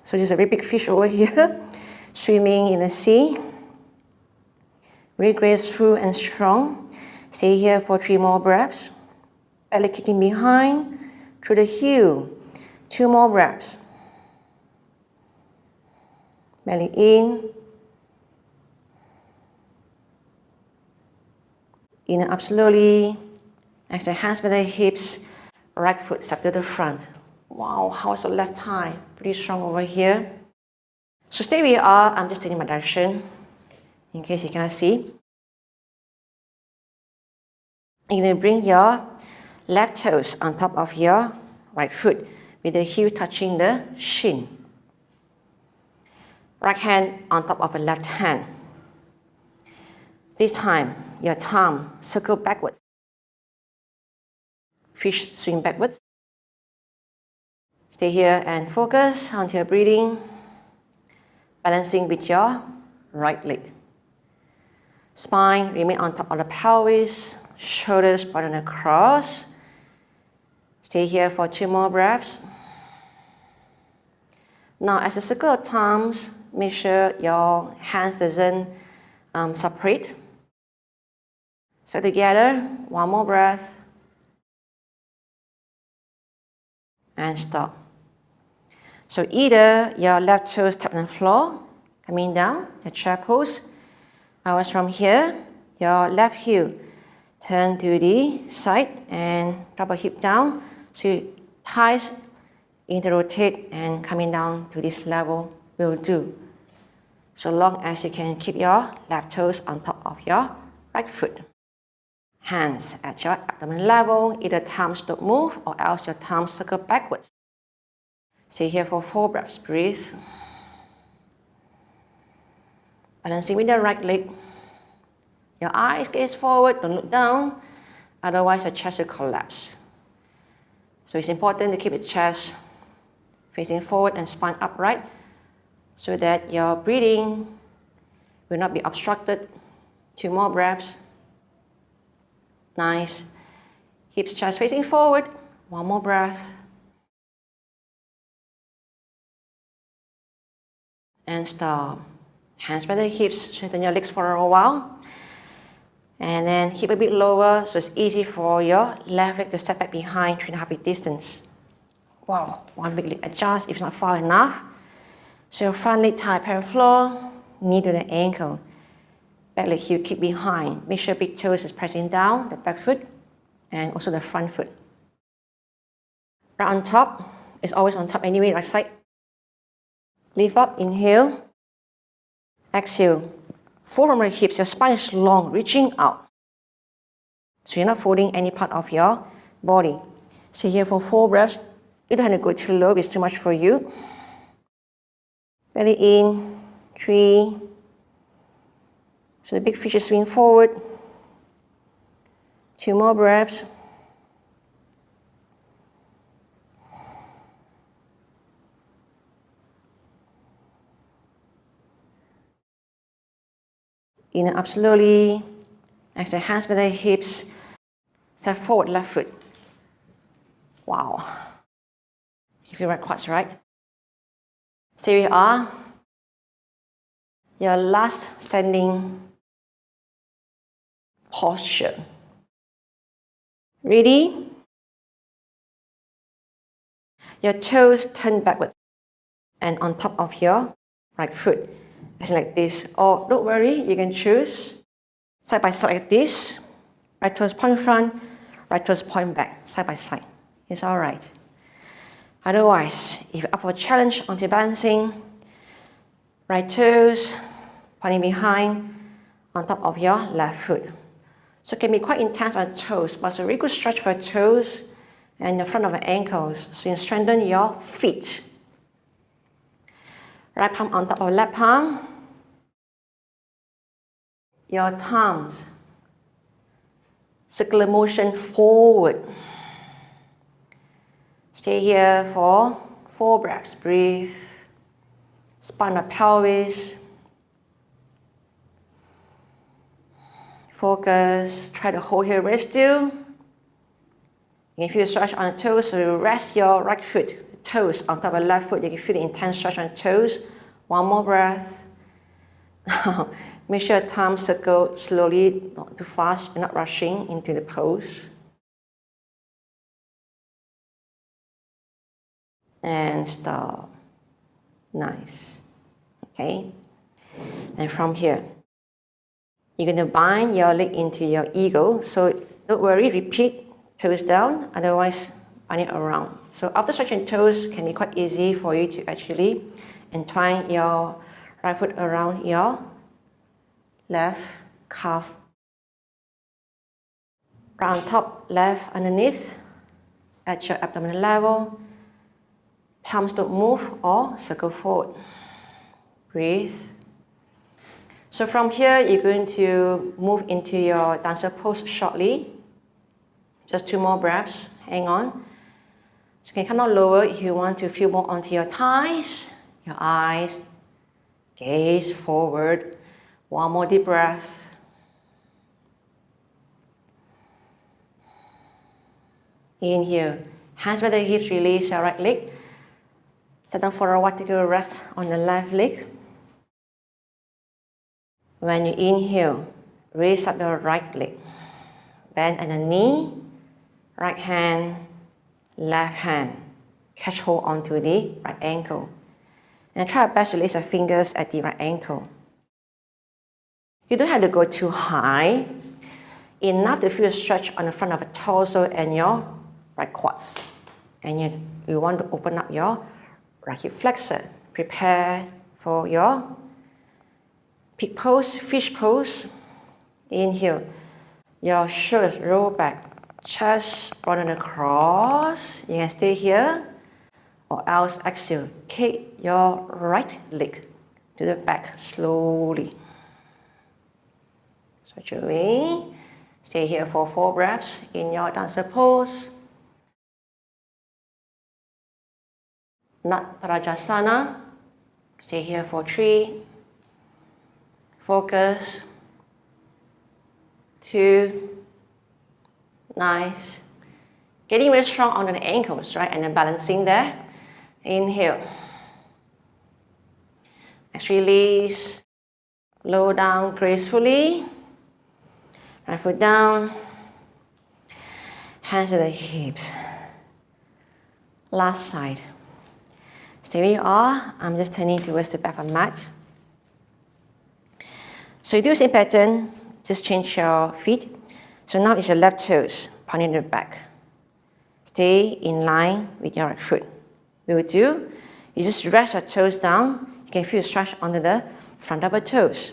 So there's a very big fish over here, swimming in the sea. Very graceful and strong. Stay here for 3 more breaths. Belly kicking behind, through the heel. 2 more breaths. Belly in. Inhale up slowly. Exhale, hands by the hips. Right foot step to the front. Wow, how's the left thigh? Pretty strong over here. So stay where you are. I'm just taking my direction in case you cannot see. You're going to bring your left toes on top of your right foot with the heel touching the shin. Right hand on top of the left hand. This time, your thumb circle backwards. Fish swing backwards. Stay here and focus on your breathing, balancing with your right leg. Spine remain on top of the pelvis, shoulders broaden across. Stay here for 2 more breaths. Now, as you circle your thumbs, make sure your hands doesn't separate. So together, 1 more breath. And stop. So either your left toes tap on the floor, coming down, your chair pose. Ours from here, your left heel turn to the side and drop a hip down. So your thighs inter-rotate and coming down to this level will do. So long as you can keep your left toes on top of your right foot. Hands at your abdomen level, either thumbs don't move or else your thumbs circle backwards. Stay here for 4 breaths, breathe. Balancing with the right leg. Your eyes gaze forward, don't look down, otherwise your chest will collapse. So it's important to keep your chest facing forward and spine upright so that your breathing will not be obstructed. 2 more breaths. Nice. Hips, chest facing forward. 1 more breath. And stop. Hands by the hips, straighten your legs for a while. And then hip a bit lower so it's easy for your left leg to step back behind 3.5 feet distance. Wow, 1 big leg adjust if it's not far enough. So your front leg tie parallel floor, knee to the ankle. Back leg heel kick behind. Make sure big toes is pressing down, the back foot, and also the front foot. Right on top, it's always on top anyway, right side. Lift up, inhale. Exhale. Fold from the hips, your spine is long, reaching out. So you're not folding any part of your body. Stay here for 4 breaths. You don't have to go too low, it's too much for you. Belly in, 3. So the big fish is swing forward. 2 more breaths. Inhale up slowly. Exhale, hands by the hips. Step forward, left foot. Wow. You feel right quads, right? Stay where you are. Your last standing posture. Ready? Your toes turn backwards and on top of your right foot. It's like this. Or don't worry, you can choose side by side like this. Right toes point front, right toes point back, side by side. It's all right. Otherwise, if you're up for a challenge onto balancing, right toes pointing behind on top of your left foot. So it can be quite intense on toes, but it's a really good stretch for toes and the front of the ankles. So you strengthen your feet. Right palm on top of left palm. Your thumbs. Circular motion forward. Stay here for 4 breaths. Breathe. Spine the pelvis. Focus. Try to hold here very still. You can feel a stretch on the toes, so you rest your right foot, the toes on top of the left foot. You can feel the intense stretch on the toes. One more breath. Make sure your thumbs circle slowly, not too fast, you're not rushing into the pose. And stop. Nice. Okay. And from here, you're going to bind your leg into your eagle. So don't worry, repeat. Toes down, otherwise bind it around. So after stretching toes, can be quite easy for you to actually entwine your right foot around your left calf. Right on top, left underneath, at your abdominal level. Thumbs don't move or circle forward. Breathe. So from here, you're going to move into your dancer pose shortly. Just 2 more breaths, hang on. So you can come down lower if you want to feel more onto your thighs, your eyes, gaze forward. 1 more deep breath. Inhale, hands by the hips, release your right leg. Sit down for a while, take a rest on the left leg. When you inhale, raise up the right leg. Bend at the knee. Right hand, left hand. Catch hold onto the right ankle. And try your best to place your fingers at the right ankle. You don't have to go too high. Enough to feel a stretch on the front of the torso and your right quads. And you want to open up your right hip flexor. Prepare for your pig pose, fish pose. Inhale. Your shoulders roll back. Chest broaden across. You can stay here, or else exhale. Kick your right leg to the back slowly. Stretch away. Stay here for 4 breaths in your dancer pose. Matsyasana. Stay here for 3. Focus. 2. Nice. Getting very strong on the ankles, right? And then balancing there. Inhale. Next, release. Low down gracefully. Right foot down. Hands at the hips. Last side. Stay where you are. I'm just turning towards the back of the mat. So you do the same pattern. Just change your feet. So now it's your left toes, pointing to the back. Stay in line with your right foot. Will do. You just rest your toes down. You can feel a stretch under the front of your toes.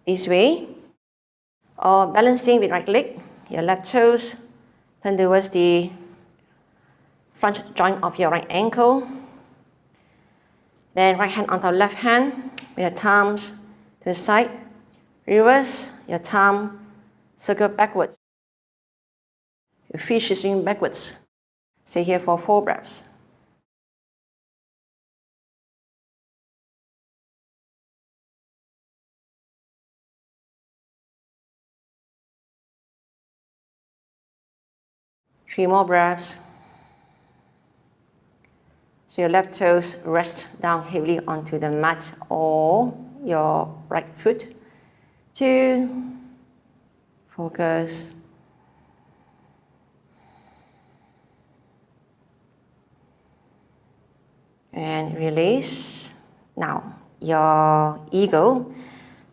This way. Or balancing with right leg, your left toes. Turn towards the front joint of your right ankle. Then right hand on top left hand with your thumbs to the side. Reverse your thumb. Circle backwards. Your feet should swing backwards. Stay here for 4 breaths. Three more breaths. So your left toes rest down heavily onto the mat or your right foot. 2. Focus. And release. Now, your eagle.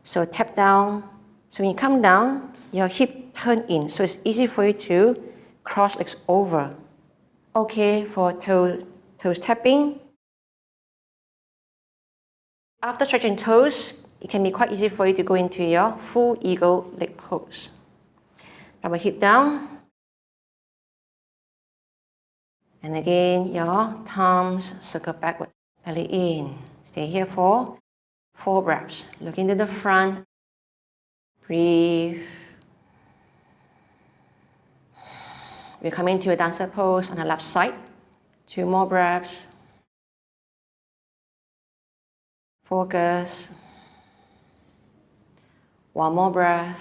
So tap down. So when you come down, your hip turn in. So it's easy for you to cross legs over. Okay for toes tapping. After stretching toes, it can be quite easy for you to go into your full eagle leg pose. Drop your hip down. And again, your thumbs circle backwards. Belly in. Stay here for 4 breaths. Look into the front. Breathe. We come into a dancer pose on the left side. 2 more breaths. Focus. 1 more breath.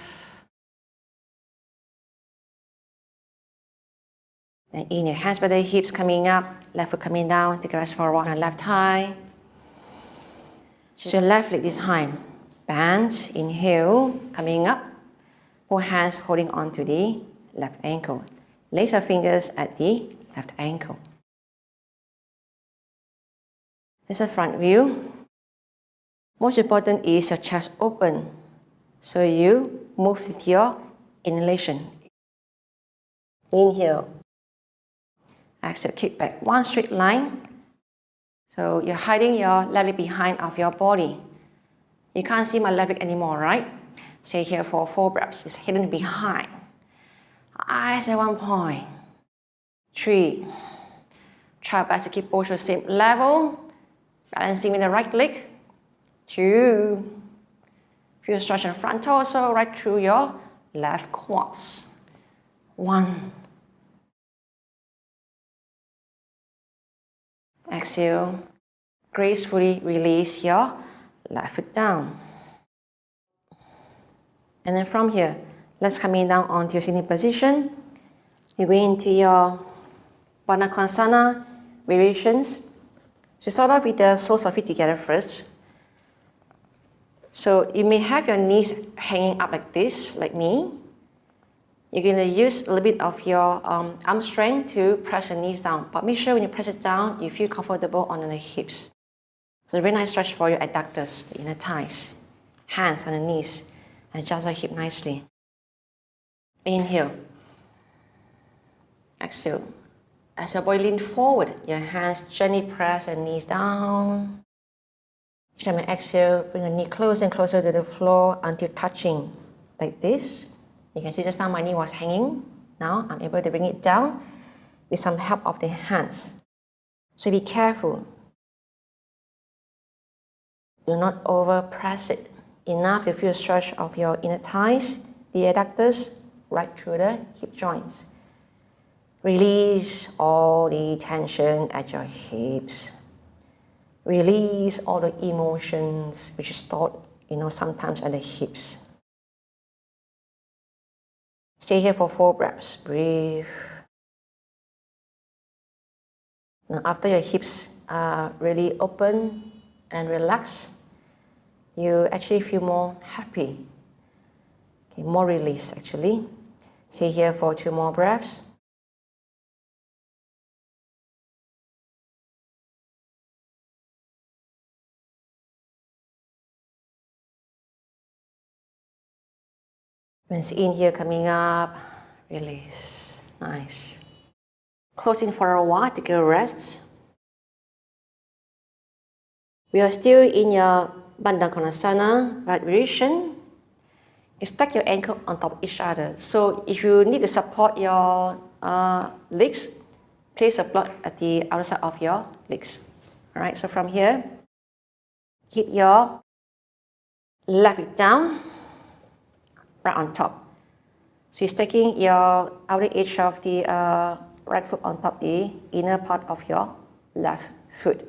Then in your hands by the hips coming up, left foot coming down, take a rest for a while on the left thigh. So left leg this time. Bend, inhale, coming up. Both hands holding on to the left ankle. Lace your fingers at the left ankle. This is a front view. Most important is your chest open. So you move with your inhalation. Inhale. Exhale, kick back one straight line. So you're hiding your left leg behind of your body. You can't see my left leg anymore, right? Stay here for 4 breaths. It's hidden behind. Eyes at 1 point. 3. Try best to keep posture same level. Balancing with the right leg. 2. Feel stretch in front torso right through your left quads. 1. Exhale. Gracefully release your left foot down. And then from here, let's come in down onto your sitting position. You go into your Konasana variations. So start off with the soles of feet together first. So you may have your knees hanging up like this, like me. You're going to use a little bit of your arm strength to press your knees down. But make sure when you press it down, you feel comfortable on the hips. So a very nice stretch for your adductors, the inner thighs. Hands on the knees. Adjust your hip nicely. Inhale. Exhale. As your body leans forward, your hands gently press your knees down. Each time you exhale, bring your knee closer and closer to the floor until touching like this. You can see just now my knee was hanging. Now I'm able to bring it down with some help of the hands. So be careful. Do not over press it. Enough to feel stretch of your inner thighs, the adductors, right through the hip joints. Release all the tension at your hips. Release all the emotions which is stored, sometimes at the hips. Stay here for 4 breaths. Breathe. Now after your hips are really open and relaxed, you actually feel more happy. Okay, more release actually. Stay here for 2 more breaths. When it's in here, coming up, release. Nice. Closing for a while, take a rest. We are still in your Konasana right variation. You stack your ankle on top of each other. So if you need to support your legs, place a block at the outer side of your legs. Alright, so from here, keep your left leg down, right on top. So you're stacking your outer edge of the right foot on top the inner part of your left foot.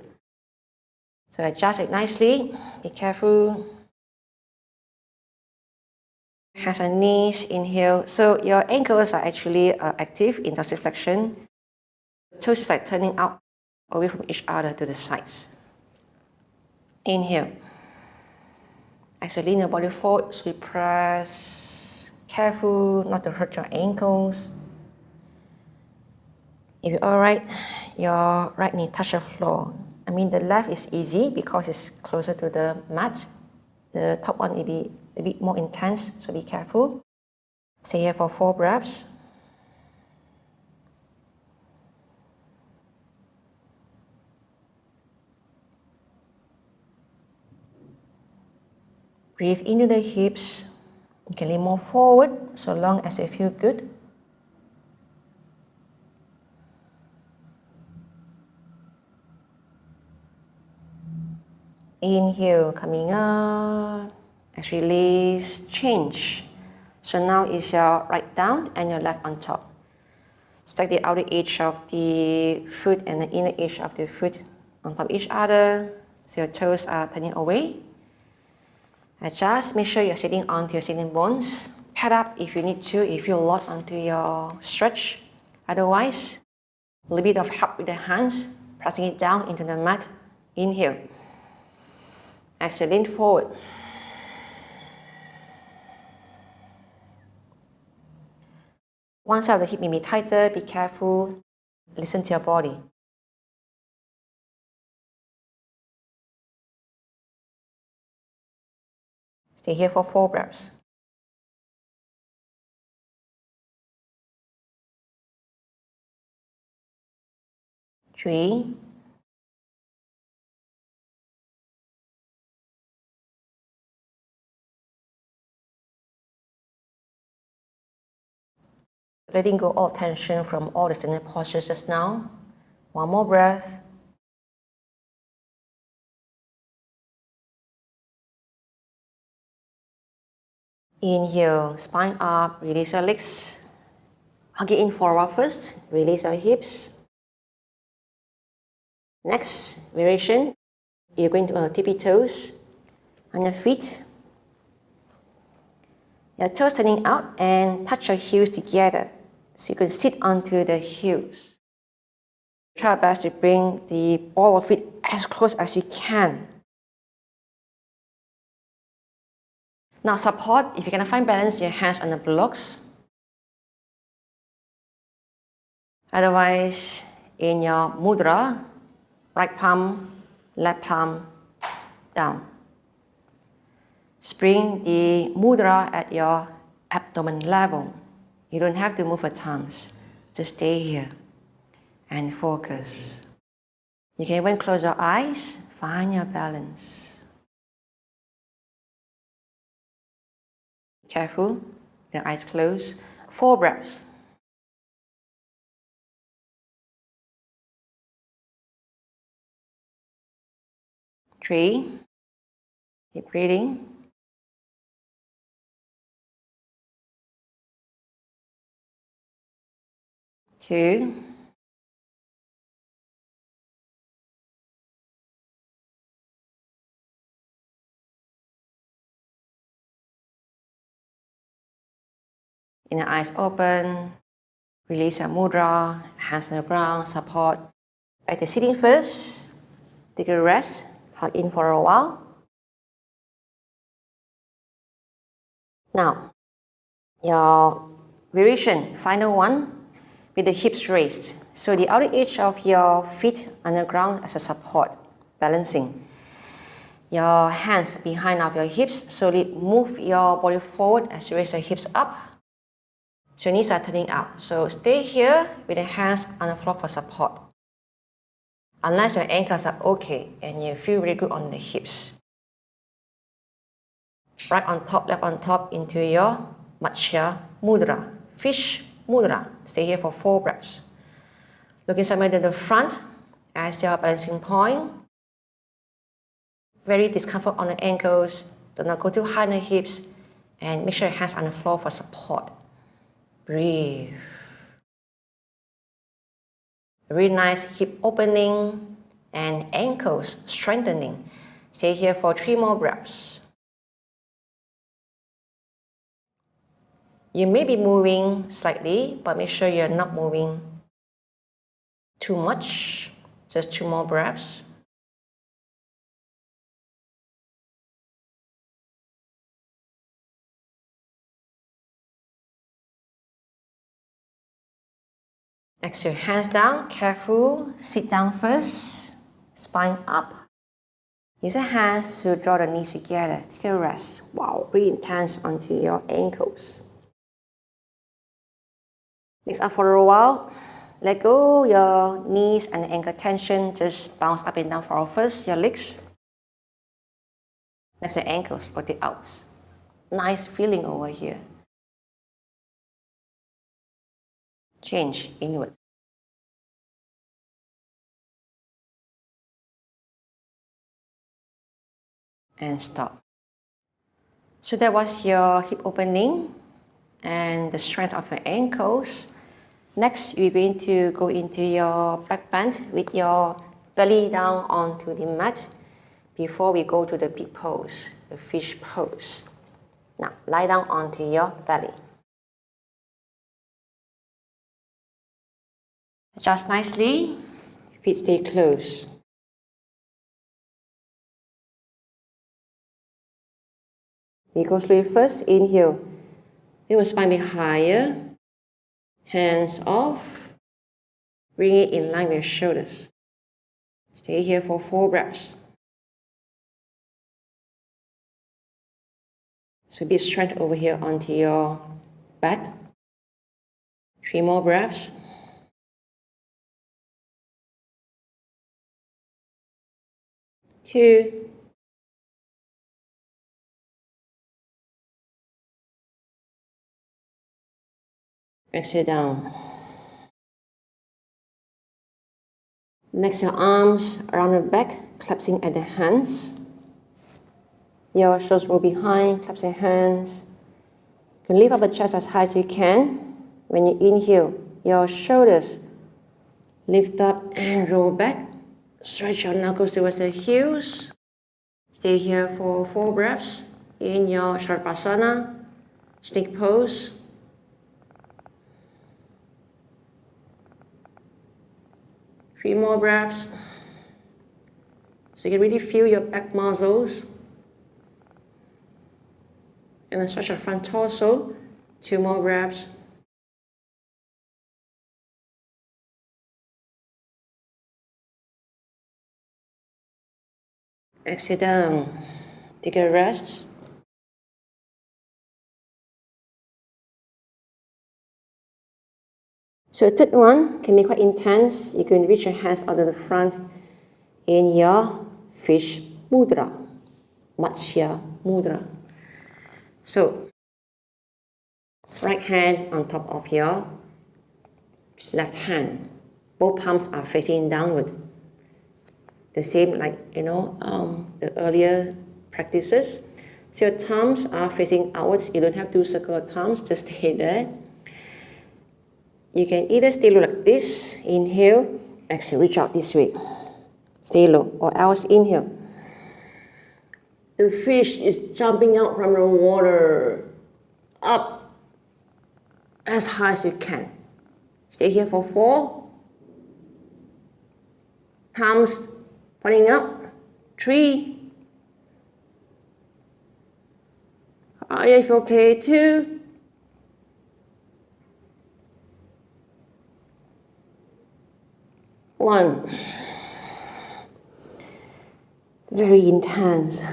So adjust it nicely, be careful. Hands on knees, inhale. So your ankles are actually active in dorsiflexion. Toes is like turning out away from each other to the sides. Inhale. Exhale, lean your body forward, so you press. Careful not to hurt your ankles. If you're alright, your right knee touch the floor. I mean the left is easy because it's closer to the mat. The top one will be a bit more intense, so be careful. Stay here for 4 breaths. Breathe into the hips. You can lean more forward so long as you feel good. Inhale, coming up. As release, change. So now is your right down and your left on top. Stack the outer edge of the foot and the inner edge of the foot on top of each other. So your toes are turning away. Adjust, make sure you're sitting onto your sitting bones. Pad up if you need to, if you lock onto your stretch. Otherwise, a little bit of help with the hands, pressing it down into the mat. Inhale. Exhale, lean forward. One side of the hip may be tighter, be careful. Listen to your body. Stay here for 4 breaths. 3, 2. Letting go all tension from all the standing postures just now. 1 more breath. Inhale, spine up, release your legs. Hug it in forward first, release your hips. Next variation, you're going to tippy toes on your feet. Your toes turning out and touch your heels together so you can sit onto the heels. Try best to bring the ball of feet as close as you can. Now support, if you can find balance, your hands on the blocks. Otherwise, in your mudra, right palm, left palm, down. Bring the mudra at your abdomen level. You don't have to move your thumbs. Just stay here and focus. You can even close your eyes, find your balance. Careful, your eyes closed. 4 breaths. 3, keep breathing. 2, 'Inner eyes open, release your mudra, hands on the ground, support. Back to sitting first, take a rest, hug in for a while. Now, your variation, final one, with the hips raised. So the outer edge of your feet on the ground as a support, balancing. Your hands behind of your hips, slowly move your body forward as you raise your hips up. So your knees are turning out. So stay here with the hands on the floor for support. Unless your ankles are okay and you feel really good on the hips. Right on top, left on top into your Matsya Mudra, Fish Mudra. Stay here for 4 breaths. Looking somewhere to the front as your balancing point. Very discomfort on the ankles. Do not go too high on the hips. And make sure your hands on the floor for support. Breathe. Really nice hip opening and ankles strengthening. Stay here for 3 more breaths. You may be moving slightly, but make sure you're not moving too much. Just 2 more breaths. Exhale, hands down, careful. Sit down first, spine up. Use your hands to draw the knees together. Take a rest. Wow, breathe intense onto your ankles. Legs up for a while. Let go your knees and ankle tension. Just bounce up and down for first your legs. Next your ankles, rotate out. Nice feeling over here. Change inward. and stop. So that was your hip opening and the strength of your ankles. Next, we're going to go into your back bend with your belly down onto the mat before we go to the big pose, the fish pose. Now, lie down onto your belly. Adjust nicely, feet stay closed. We go slowly first, inhale. Your spine be higher, hands off. Bring it in line with your shoulders. Stay here for 4 breaths. So big strength over here onto your back. 3 more breaths. 2. Exhale down. Next, your arms around the back, collapsing at the hands. Your shoulders roll behind, collapsing hands. You can lift up the chest as high as you can. When you inhale, your shoulders lift up and roll back. Stretch your knuckles towards the heels. Stay here for 4 breaths in your sharpasana, snake pose. Three more breaths. So you can really feel your back muscles. And then stretch your front torso. 2 more breaths. Exhale down. Take a rest. So the third one can be quite intense. You can reach your hands out of the front in your fish mudra, Matsya Mudra. So, right hand on top of your left hand. Both palms are facing downward. The same like, the earlier practices. So your thumbs are facing outwards. You don't have to circle your thumbs, just stay there. You can either stay low like this, inhale, exhale, reach out this way. Stay low, or else inhale. The fish is jumping out from the water, up as high as you can. Stay here for 4. Palms pointing up. 3. If okay, 2. 1. Very intense.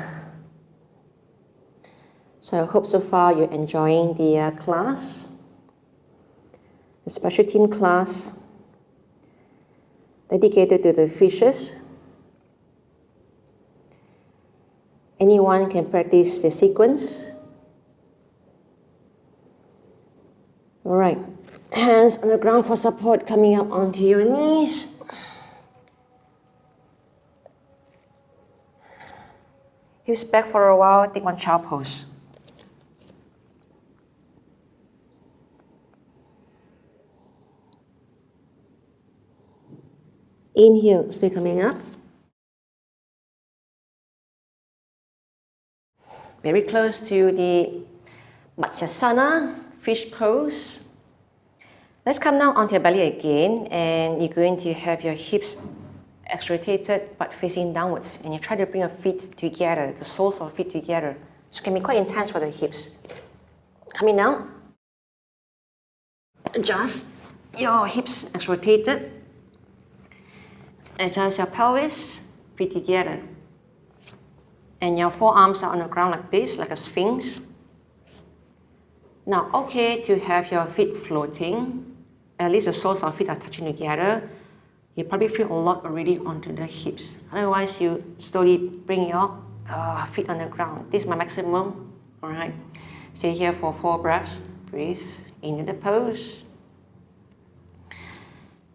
So I hope so far you're enjoying the class, the special team class dedicated to the fishes. Anyone can practice the sequence. All right, hands on the ground for support, coming up onto your knees. Hips back for a while, take one child pose. Inhale, stay coming up. Very close to the Matsyasana, fish pose. Let's come down onto your belly again, and you're going to have your hips exrotated but facing downwards, and you try to bring your feet together, the soles of feet together. So it can be quite intense for the hips. Coming down, adjust your hips exrotated, adjust your pelvis, feet together, and your forearms are on the ground like this, like a sphinx. Now, okay to have your feet floating, at least the soles of feet are touching together. You probably feel a lot already onto the hips. Otherwise, you slowly bring your feet on the ground. This is my maximum. All right. Stay here for 4 breaths. Breathe into the pose.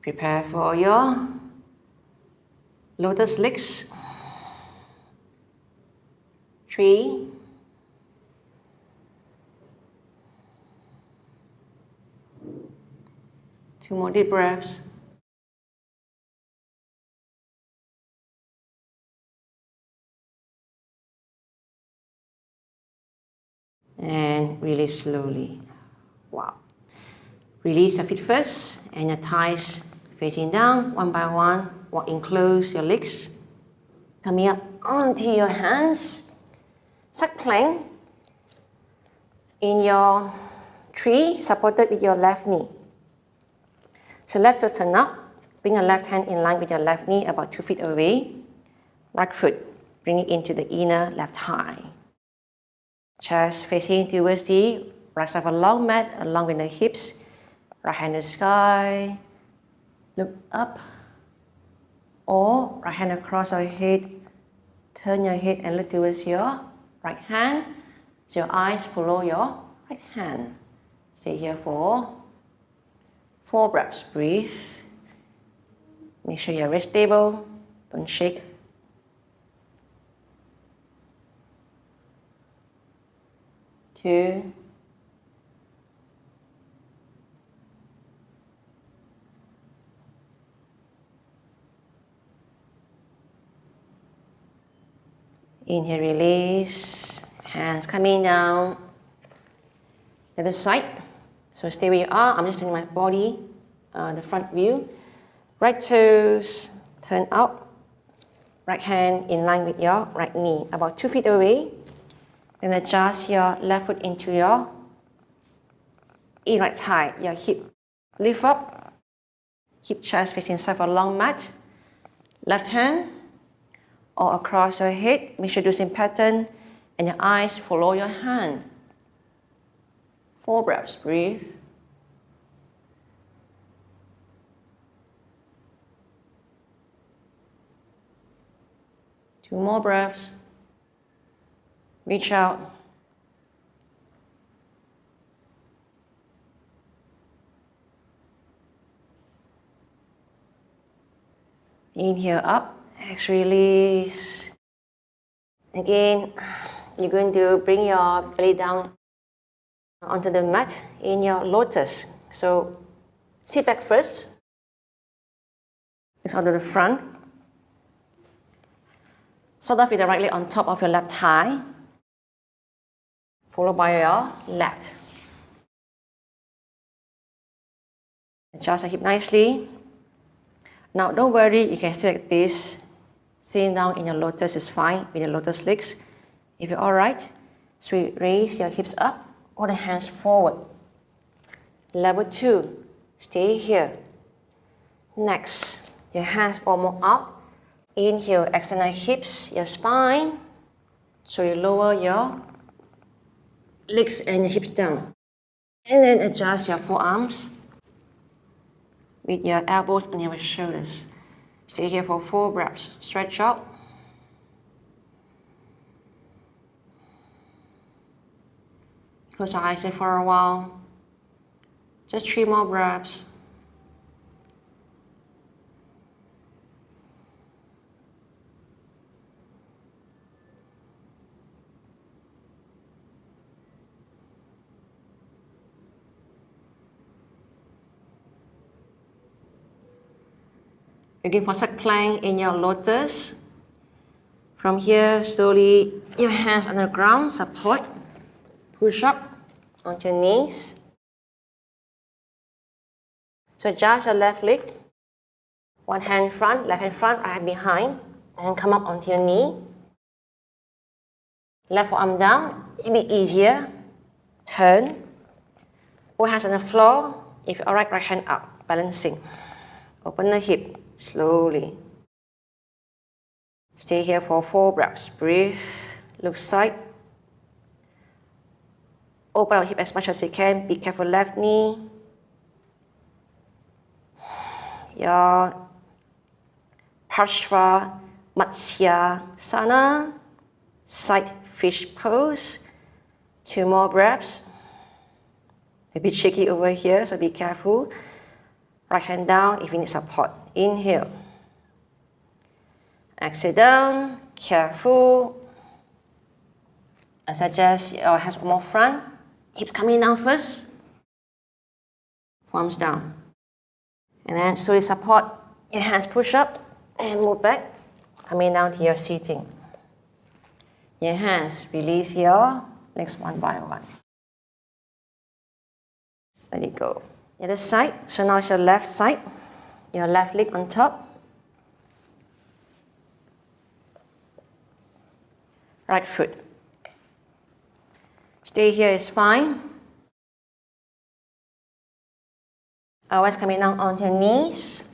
Prepare for your lotus legs. 3, 2 more deep breaths. And release slowly. Wow. Release your feet first and your thighs facing down one by one. Walk in close your legs. Coming up onto your hands. Side plank. In your tree, supported with your left knee. So left toes turn up. Bring your left hand in line with your left knee about 2 feet away. Right foot, bring it into the inner left thigh. Chest facing towards the right side of a long mat along with the hips. Right hand to the sky. Look up. Or right hand across your head. Turn your head and look towards your right hand. So your eyes follow your right hand. Stay here for 4 breaths. Breathe. Make sure you're rest stable. Don't shake. 2. 'Inhale, release. Hands coming down. To the side. So stay where you are. I'm just turning my body, the front view. Right toes turn out. Right hand in line with your right knee, about 2 feet away. Then adjust your left foot into your right thigh, your hip. Lift up. Hip chest facing side for a long mat. Left hand or across your head. Make sure do same pattern. And your eyes follow your hand. 4 breaths. Breathe. 2 more breaths. Reach out. Inhale up. Exhale, release. Again, you're going to bring your belly down onto the mat in your lotus. So sit back first. It's onto the front. Start off with the right leg on top of your left thigh, followed by your left. Adjust your hip nicely. Now don't worry, you can stay like this. Sitting down in your lotus is fine with your lotus legs. If you're alright, so raise your hips up or the hands forward. Level 2, stay here. Next, your hands almost up. Inhale, extend your hips, your spine. So you lower your legs and your hips down. And then adjust your forearms with your elbows on your shoulders. Stay here for 4 breaths. Stretch out. Close your eyes there for a while. Just 3 more breaths. Again, for side plank in your lotus. From here, slowly, your hands on the ground, support. Push up onto your knees. So adjust your left leg. One hand front, left hand front, right hand behind. And come up onto your knee. Left forearm down, it'll be easier. Turn. Both hands on the floor. If you're alright, right hand up, balancing. Open the hip. Slowly. Stay here for 4 breaths. Breathe. Look side. Open our hip as much as you can. Be careful left knee. Your Parshva Matsyasana. Side fish pose. 2 more breaths. A bit shaky over here, so be careful. Right hand down if you need support. Inhale. Exhale down. Careful. I suggest your hands more front, hips coming down first, palms down. And then slowly support your hands, push up and move back, coming down to your seating. Your hands, release your legs one by one. Let it go. The other side, so now it's your left side, your left leg on top. Right foot. Stay here is fine. Always coming down onto your knees.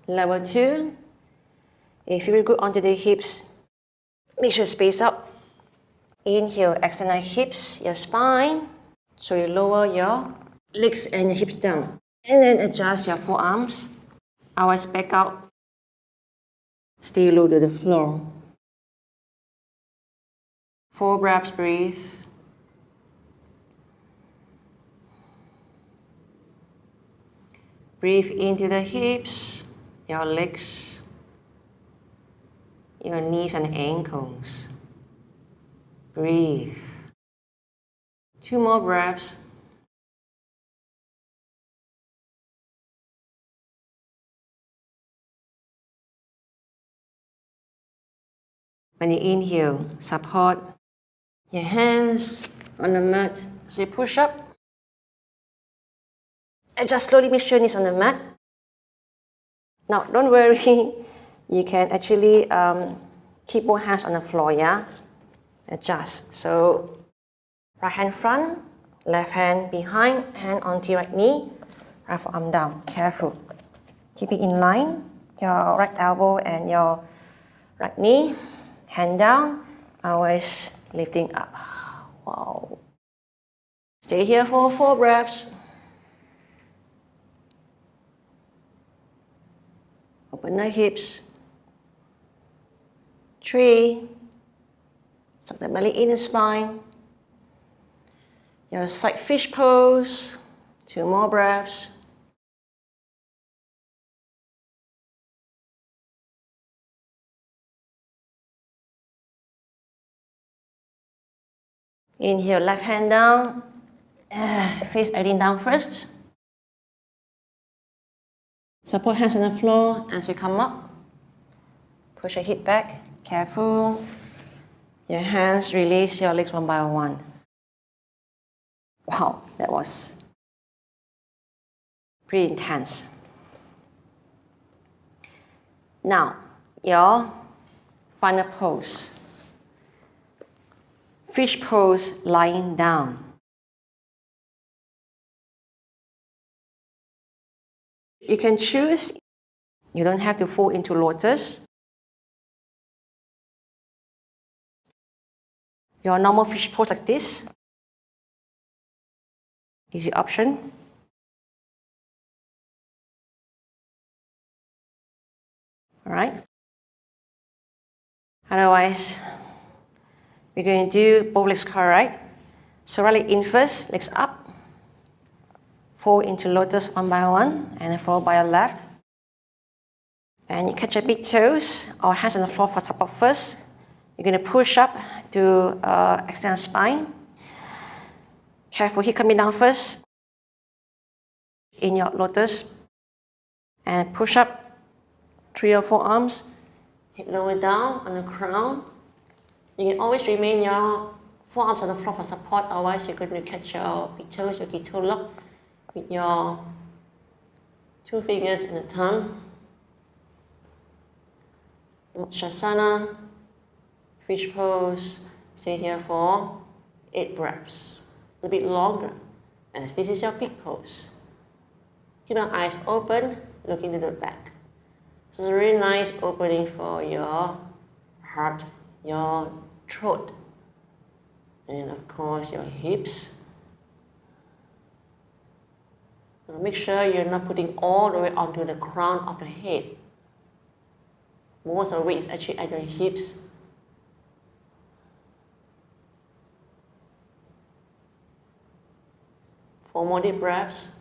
Level 2. If you feel good onto the hips, make sure space out. Inhale, extend your hips, your spine. So you lower your legs and your hips down. And then adjust your forearms. Always back out. Stay low to the floor. 4 breaths, breathe. Breathe into the hips, your legs, your knees and ankles. Breathe. 2 more breaths. When you inhale, support your hands on the mat. So you push up. And just slowly make sure your knees on the mat. Now, don't worry. You can actually keep both hands on the floor, yeah? Adjust. So, right hand front, left hand behind, hand onto your right knee, right forearm down. Careful. Keep it in line. Your right elbow and your right knee. Hand down. Always lifting up. Wow. Stay here for 4 breaths. Open the hips. 3. Suck the belly in the spine. Your side fish pose. 2 more breaths. Inhale, left hand down. Face iRyne down first. Support hands on the floor as you come up. Push your hip back. Careful. Your hands release your legs one by one. Wow, that was pretty intense. Now, your final pose. Fish pose lying down. You can choose. You don't have to fall into lotus. Your normal fish pose like this. Easy option. Alright. Otherwise, we're going to do both legs curl, right? So right leg in first, legs up. Fall into lotus one by one, and then followed by your left. And you catch your big toes or hands on the floor for support first. You're going to push up to extend the spine. Careful, hip coming down first. In your lotus. And push up 3 or 4 arms. Hip lower down on the crown. You can always remain your forearms on the floor for support, otherwise you're going to catch your big toes, your key toe lock with your 2 fingers and the thumb. Matsyasana, fish pose, stay here for 8 breaths, a bit longer, as this is your peak pose. Keep your eyes open, looking to the back. This is a really nice opening for your heart, your throat, and of course your hips. Now make sure you're not putting all the way onto the crown of the head. Most of the weight is actually at your hips. Four more deep breaths.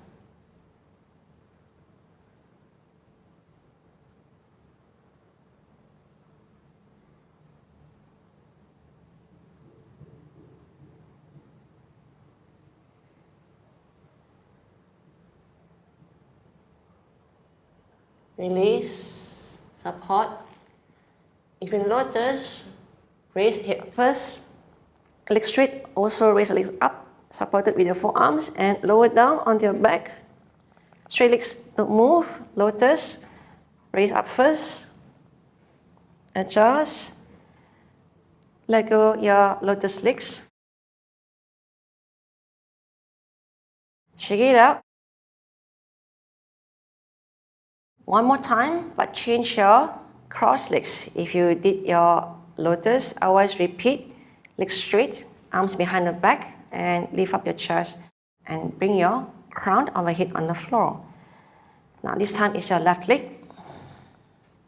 release, support. If in lotus, raise hip first, legs straight, also raise the legs up, supported with your forearms, and lower down onto your back. Straight legs don't move, lotus, raise up first, adjust, let go your lotus legs, shake it out. One more time, but change your cross legs. If you did your lotus, always repeat, legs straight, arms behind the back, and lift up your chest and bring your crown overhead on the floor. Now this time is your left leg,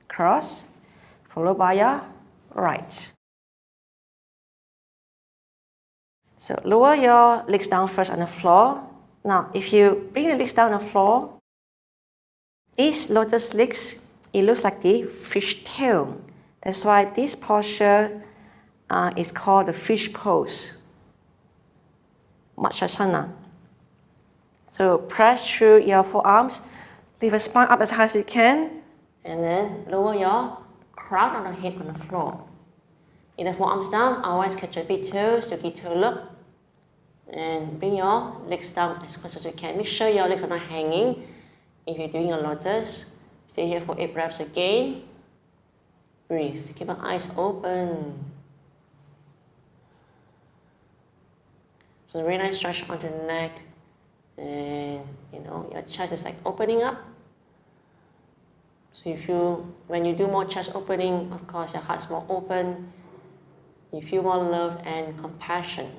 cross, followed by your right. So lower your legs down first on the floor. Now if you bring the legs down on the floor, these lotus legs, it looks like the fish tail. That's why this posture is called the fish pose, Matsyasana. So press through your forearms, lift your spine up as high as you can, and then lower your crown on the head on the floor. In the forearms down, always catch your big toes to big toe look, and bring your legs down as close as you can. Make sure your legs are not hanging. If you're doing a lotus, stay here for 8 breaths again. Breathe. Keep your eyes open. So very nice stretch on the neck, and your chest is like opening up. So you feel when you do more chest opening, of course your heart's more open. You feel more love and compassion,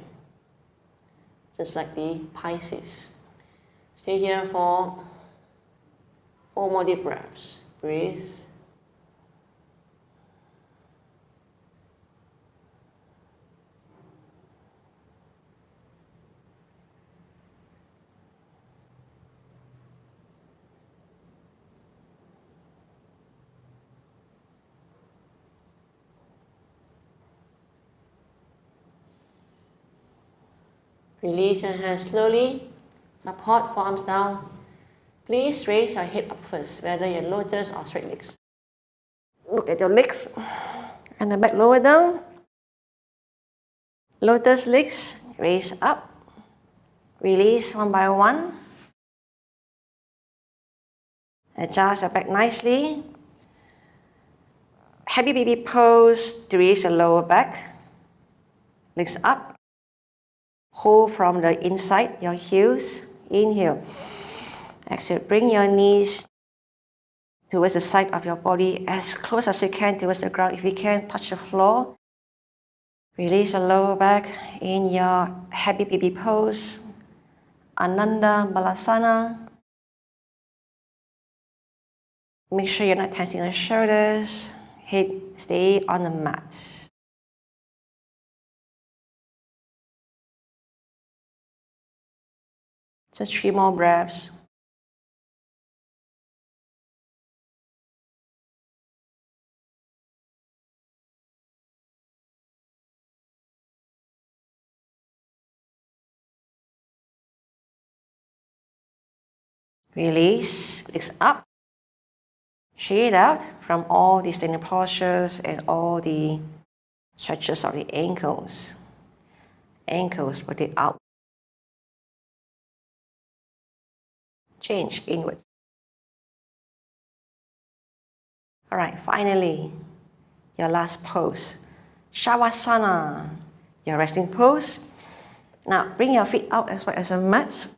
just like the Pisces. Stay here for 4 more deep breaths. Breathe. Release your hands slowly. Support forearms down. Please raise your head up first, whether you're lotus or straight legs. Look at your legs and the back lower down. Lotus legs, raise up. Release one by one. Adjust your back nicely. Happy baby pose to raise your lower back. Legs up. Hold from the inside, your heels. Inhale. Exhale, bring your knees towards the side of your body as close as you can towards the ground. If you can, touch the floor. Release the lower back in your happy baby pose. Ananda Balasana. Make sure you're not tensing the shoulders. Head stay on the mat. Just 3 more breaths. Release, legs up. Shake it out from all the standing postures and all the stretches of the ankles. Ankles rotate out. Change inwards. Alright, finally, your last pose. Shavasana, your resting pose. Now bring your feet out as far as a mat.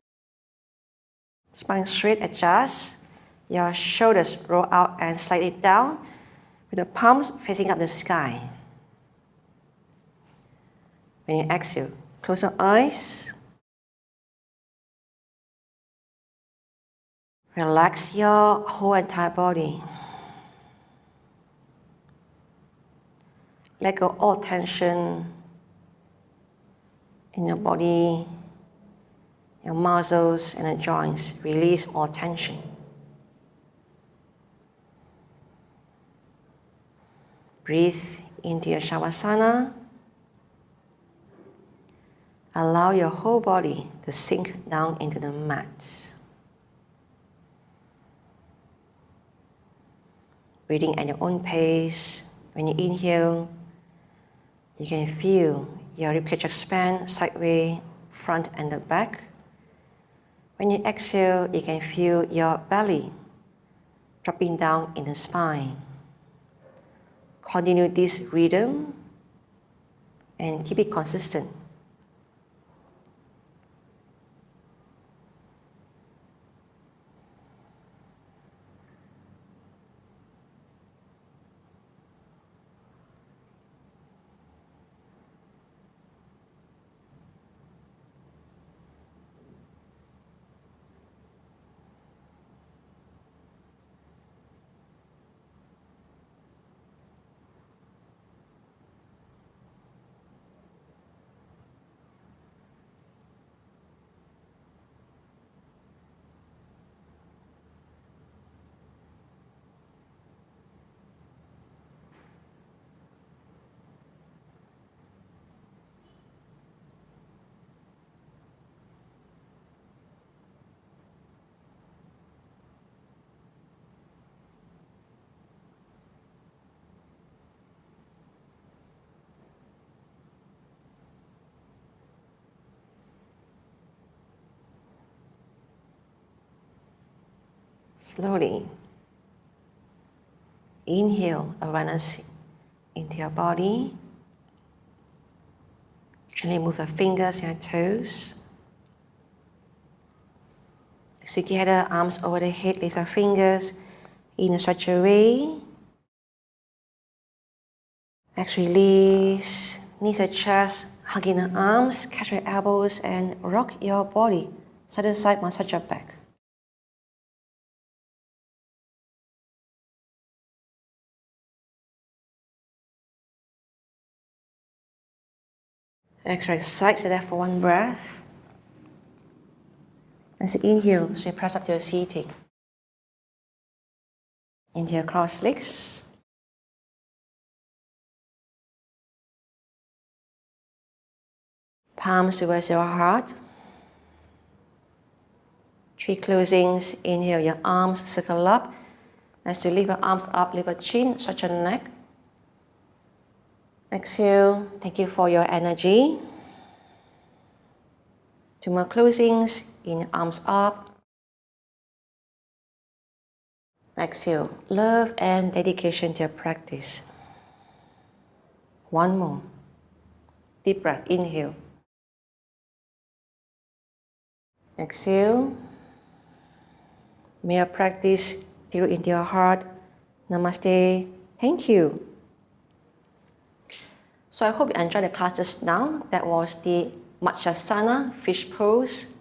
Spine straight, adjust. Your shoulders roll out and slide it down with the palms facing up the sky. When you exhale, close your eyes. Relax your whole entire body. Let go all tension in your body, your muscles and the joints. Release all tension. Breathe into your Shavasana. Allow your whole body to sink down into the mat. breathing at your own pace. When you inhale, you can feel your ribcage expand sideways, front and the back. When you exhale, you can feel your belly dropping down in the spine. Continue this rhythm and keep it consistent. Slowly inhale awareness into your body. Gently move the fingers and toes. Exhale together, arms over the head, release our fingers. Inhale, stretch away. Exhale, release. Knees to chest, hugging the arms, catch your elbows and rock your body. Side to side, massage your back. Exhale, side to left for one breath. As you inhale, so you press up to your seating. Into your cross legs. Palms towards your heart. Three closings. Inhale, your arms circle up. As you lift your arms up, lift your chin, stretch your neck. Exhale, thank you for your energy. Two more closings, in arms up. Exhale, love and dedication to your practice. One more. Deep breath, inhale. Exhale. May your practice through into your heart. Namaste. Thank you. So I hope you enjoyed the class just now. That was the Matsyasana, fish pose,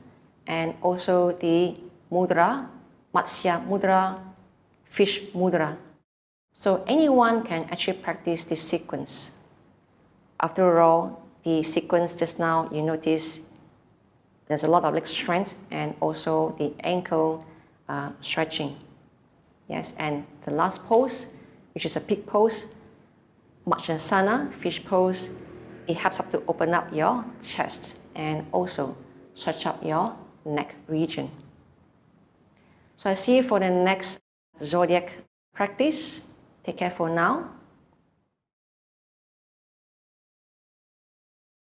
and also the mudra, Matsya Mudra, fish mudra. So anyone can actually practice this sequence. After all, the sequence just now, you notice there's a lot of leg strength and also the ankle stretching. Yes, and the last pose, which is a pig pose, Matsyasana, fish pose, it helps up to open up your chest and also stretch up your neck region. So I see you for the next zodiac practice. Take care for now.